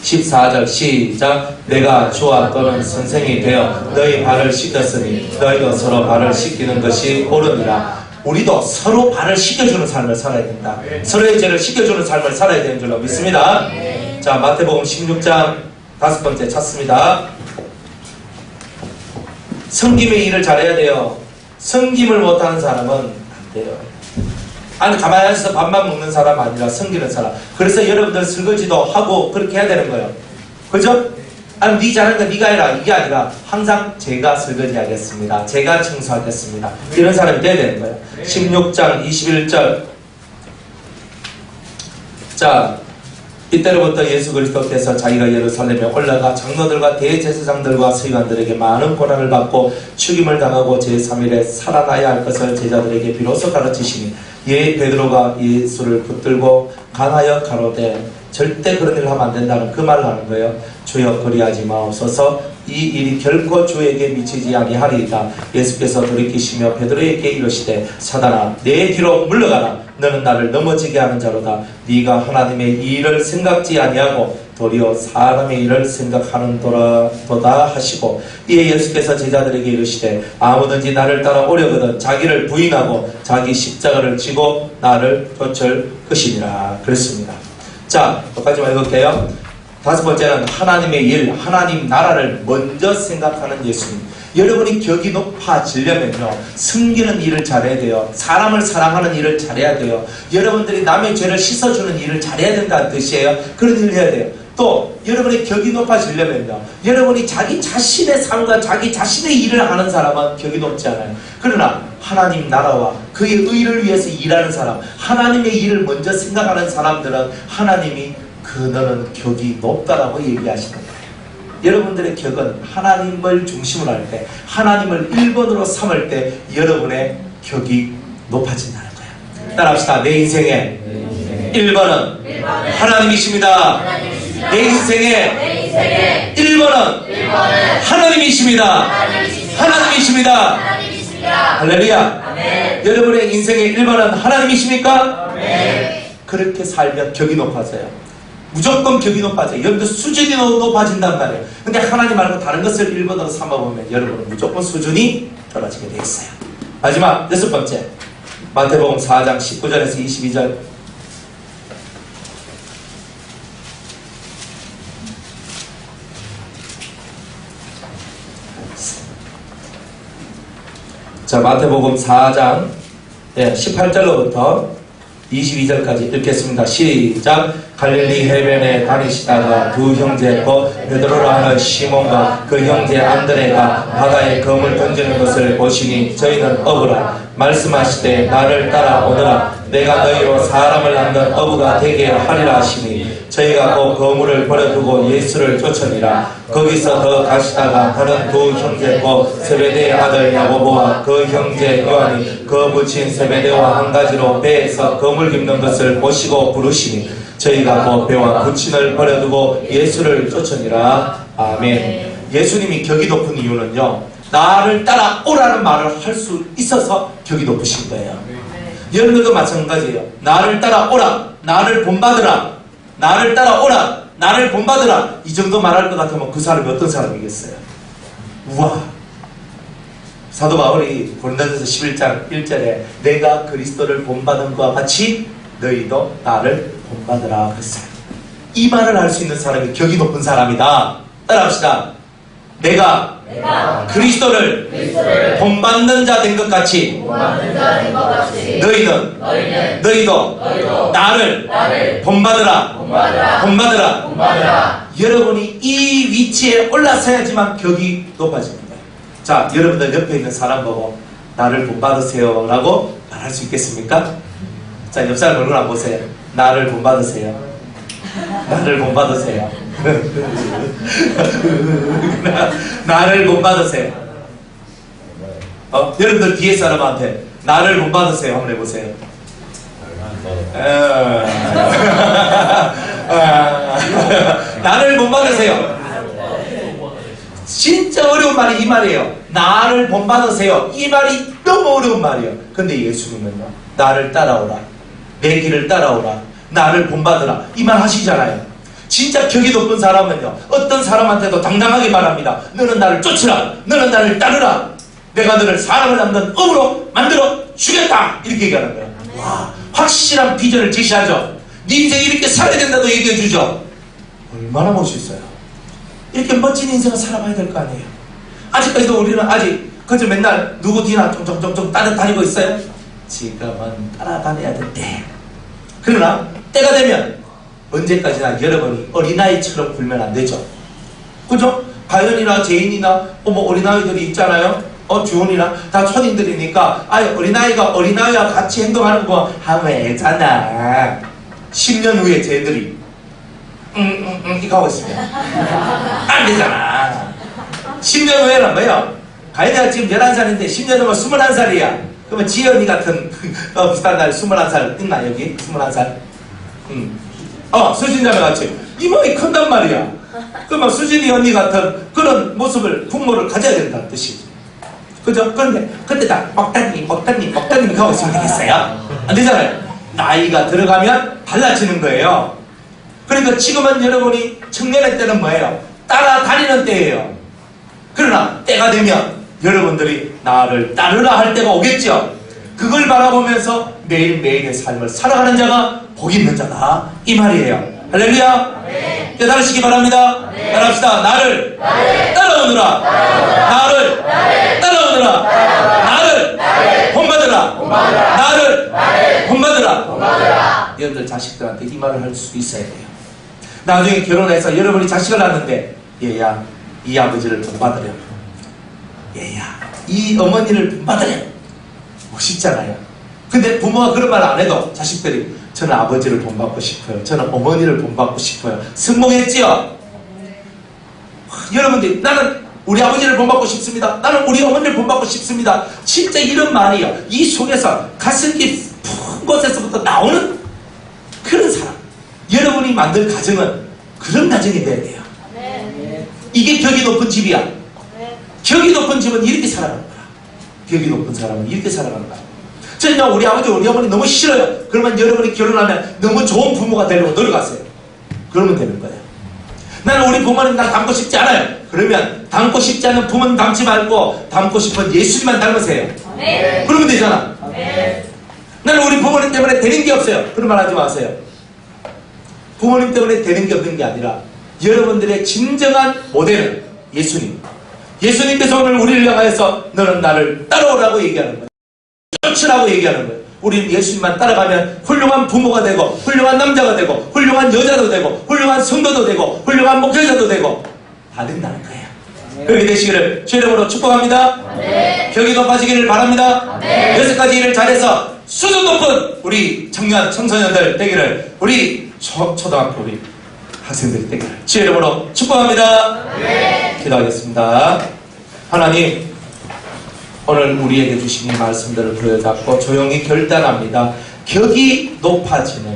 14절 시작. 내가 주와 또는 선생이 되어 너희 발을 씻겼으니 너희도 서로 발을 씻기는 것이 옳으니라. 우리도 서로 발을 씻겨주는 삶을 살아야 된다. 서로의 죄를 씻겨주는 삶을 살아야 되는 줄로 믿습니다. 자, 마태복음 16장 5번째 찾습니다. 섬김의 일을 잘해야 돼요. 섬김을 못하는 사람은 안 돼요. 아니, 가만히 앉아서 밥만 먹는 사람 아니라 섬기는 사람. 그래서 여러분들 설거지도 하고 그렇게 해야 되는 거예요. 그죠? 아니, 네 잘하는 거 네가 해라, 이게 아니라 항상 제가 설거지 하겠습니다, 제가 청소하겠습니다, 이런 사람이 돼야 되는 거예요. 16장 21절. 자, 이때로부터 예수 그리스도께서 자기가 예루살렘에 올라가 장로들과 대제사장들과 서기관들에게 많은 고난을 받고 죽임을 당하고 제3일에 살아나야 할 것을 제자들에게 비로소 가르치시니, 베드로가 예수를 붙들고 간하여 가로되 절대 그런 일을 하면 안 된다는 그 말을 하는 거예요. 주여 그리하지 마옵소서. 이 일이 결코 주에게 미치지 아니하리이다. 예수께서 돌이키시며 베드로에게 이르시되 사단아 내 뒤로 물러가라. 너는 나를 넘어지게 하는 자로다. 네가 하나님의 일을 생각지 아니하고 도리어 사람의 일을 생각하는도다 하시고, 이에 예수께서 제자들에게 이르시되 아무든지 나를 따라 오려거든 자기를 부인하고 자기 십자가를 지고 나를 쫓을 것이니라 그랬습니다. 자, 여기까지만 읽을게요. 5번째는 하나님의 일, 하나님 나라를 먼저 생각하는 예수님. 여러분이 격이 높아지려면요, 섬기는 일을 잘해야 돼요. 사람을 사랑하는 일을 잘해야 돼요. 여러분들이 남의 죄를 씻어주는 일을 잘해야 된다는 뜻이에요. 그런 일을 해야 돼요. 또 여러분의 격이 높아지려면요, 여러분이 자기 자신의 삶과 자기 자신의 일을 하는 사람은 격이 높지 않아요. 그러나 하나님 나라와 그의 의를 위해서 일하는 사람, 하나님의 일을 먼저 생각하는 사람들은 하나님이 너는 격이 높다라고 얘기하시는 거예요. 여러분들의 격은 하나님을 중심으로 할 때, 하나님을 1번으로 삼을 때 여러분의 격이 높아진다는 거예요. 따라합시다. 내 인생의 1번은 하나님이십니다. 내 인생의 1번은 하나님이십니다. 하나님이십니다. 할렐루야. 여러분의 인생의 1번은 하나님이십니까? 그렇게 살면 격이 높아져요. 무조건 격이 높아져요. 여러분들 수준이 높아진단 말이에요. 근데 하나님 말고 다른 것을 1번으로 삼아보면 여러분은 무조건 수준이 떨어지게 되어 있어요. 마지막 6번째, 마태복음 4장 19절에서 22절. 자, 마태복음 4장 18절로부터 22절까지 읽겠습니다. 시작. 갈릴리 해변에 다니시다가 두 형제고 베드로라 하는 시몬과 그 형제 안드레가 바다에 검을 던지는 것을 보시니 저희는 어부라. 말씀하시되 나를 따라오너라. 내가 너희로 사람을 낳는 어부가 되게 하리라 하시니 저희가 그 거물을 버려두고 예수를 쫓으니라. 거기서 더 가시다가 다른 두 형제고 세베대의 아들 야고보와 그 형제 요한이 그 부친 세베대와 한 가지로 배에서 거물 깁는 것을 보시고 부르시니 저희가 그 배와 부친을 버려두고 예수를 쫓으니라. 아멘. 예수님이 격이 높은 이유는요, 나를 따라오라는 말을 할 수 있어서 격이 높으신 거예요. 여러분들도 마찬가지예요. 나를 따라오라, 나를 본받으라, 나를 따라오라, 나를 본받으라, 이 정도 말할 것 같으면 그 사람이 어떤 사람이겠어요? 우와. 사도 바울이 고린도전서 11장 1절에 내가 그리스도를 본받은 것과 같이 너희도 나를 본받으라 그랬어요. 이 말을 할 수 있는 사람이 격이 높은 사람이다. 따라합시다. 내가 그리스도를 본받는 자 된 것 같이 너희도 나를 본받으라. 여러분이 이 위치에 올라서야지만 격이 높아집니다. 자, 여러분들 옆에 있는 사람 보고 나를 본받으세요 라고 말할 수 있겠습니까? 자, 옆 사람 얼굴 한번 보세요. 나를 본받으세요. 나를 본받으세요. 나를 본받으세요. 여러분들 뒤에 사람한테 나를 본받으세요 한번 해보세요. 나를 본받으세요. 진짜 어려운 말이 이 말이에요. 나를 본받으세요. 이 말이 너무 어려운 말이에요. 근데 예수님은요, 나를 따라오라, 내 길을 따라오라, 나를 본받으라, 이 말 하시잖아요. 진짜 격이 높은 사람은요, 어떤 사람한테도 당당하게 말합니다. 너는 나를 쫓으라, 너는 나를 따르라, 내가 너를 사람을 남는 업으로 만들어 주겠다, 이렇게 얘기하는 거예요. 와, 확실한 비전을 제시하죠. 네 인생 이렇게 살아야 된다고 얘기해 주죠. 얼마나 멋있어요. 이렇게 멋진 인생을 살아봐야 될 거 아니에요. 아직까지도 우리는 아직 그저 맨날 누구 뒤나 쫑쫑쫑쫑 따라다니고 있어요. 지금은 따라다녀야 된대. 그러나 때가 되면 언제까지나 여러분이 어린아이처럼 굴면 안 되죠. 그죠? 가연이나 제인이나 어린아이들이 있잖아요. 주원이나 다 초딩들이니까 어린아이가 어린아이와 같이 행동하는 거 하면 애잖아. 10년 후에 쟤들이 이거 하고 있으면 안 되잖아. 10년 후에는 뭐예요? 가연이가 지금 11살인데 10년 후면 21살이야. 그러면 지연이 같은 비슷한 날 21살 있나 여기? 21살? 수진자매 같이 이 몸이 큰단 말이야. 그러면 수진이 언니 같은 그런 모습을 부모를 가져야 된다는 뜻이지. 그죠? 그런데 그때 다 먹다님 하고 있으면 되겠어요? 안 되잖아요. 나이가 들어가면 달라지는 거예요. 그러니까 지금은 여러분이 청년의 때는 뭐예요? 따라다니는 때예요. 그러나 때가 되면 여러분들이 나를 따르라 할 때가 오겠죠. 그걸 바라보면서 매일매일의 삶을 살아가는 자가 복 있는 자다, 이 말이에요. 할렐루야. 네. 깨달으시기 바랍니다. 네. 따라합시다. 나를 따라오느라, 나를 따라오느라, 나를 본받으라, 나를 본받으라. 여러분들 자식들한테 이 말을 할 수 있어야 돼요. 나중에 결혼해서 여러분이 자식을 낳는데, 얘야 이 아버지를 본받으렴, 얘야 이 어머니를 본받으렴. 멋있잖아요. 근데 부모가 그런 말 안 해도 자식들이 저는 아버지를 본받고 싶어요, 저는 어머니를 본받고 싶어요, 승복했지요? 여러분들, 나는 우리 아버지를 본받고 싶습니다, 나는 우리 어머니를 본받고 싶습니다. 진짜 이런 말이요, 이 속에서 가슴 깊은 곳에서부터 나오는 그런 사람, 여러분이 만들 가정은 그런 가정이 돼야 돼요. 이게 격이 높은 집이야. 격이 높은 집은 이렇게 살아가는 거야. 격이 높은 사람은 이렇게 살아가는 거야. 저는 우리 아버지 우리 어머니 너무 싫어요. 그러면 여러분이 결혼하면 너무 좋은 부모가 되려고 노력하세요. 그러면 되는 거예요. 나는 우리 부모님 나 닮고 싶지 않아요. 그러면 닮고 싶지 않은 부모님 닮지 말고 닮고 싶은 예수님만 닮으세요. 네. 그러면 되잖아. 네. 나는 우리 부모님 때문에 되는 게 없어요. 그런 말 하지 마세요. 부모님 때문에 되는 게 없는 게 아니라 여러분들의 진정한 모델은 예수님. 예수님께서 오늘 우리를 향하여서 너는 나를 따라오라고 얘기하는 거예요. 쫓으라고 얘기하는 거예요. 우리 예수님만 따라가면 훌륭한 부모가 되고, 훌륭한 남자가 되고, 훌륭한 여자도 되고, 훌륭한 성도도 되고, 훌륭한 목회자도 되고 다 된다는 거예요. 그렇게 되시기를 주 이름으로 축복합니다. 격이 높아지기를 바랍니다. 6가지 일을 잘해서 수준 높은 우리 청년, 청소년들 되기를, 우리 초등학교 우리 학생들이 되기를 주 이름으로 축복합니다. 기도하겠습니다. 하나님, 오늘 우리에게 주신 이 말씀들을 부여잡고 조용히 결단합니다. 격이 높아지는,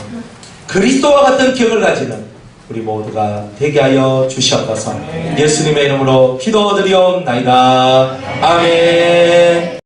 그리스도와 같은 격을 가지는 우리 모두가 되게 하여 주시옵소서. 예수님의 이름으로 기도드리옵나이다. 아멘.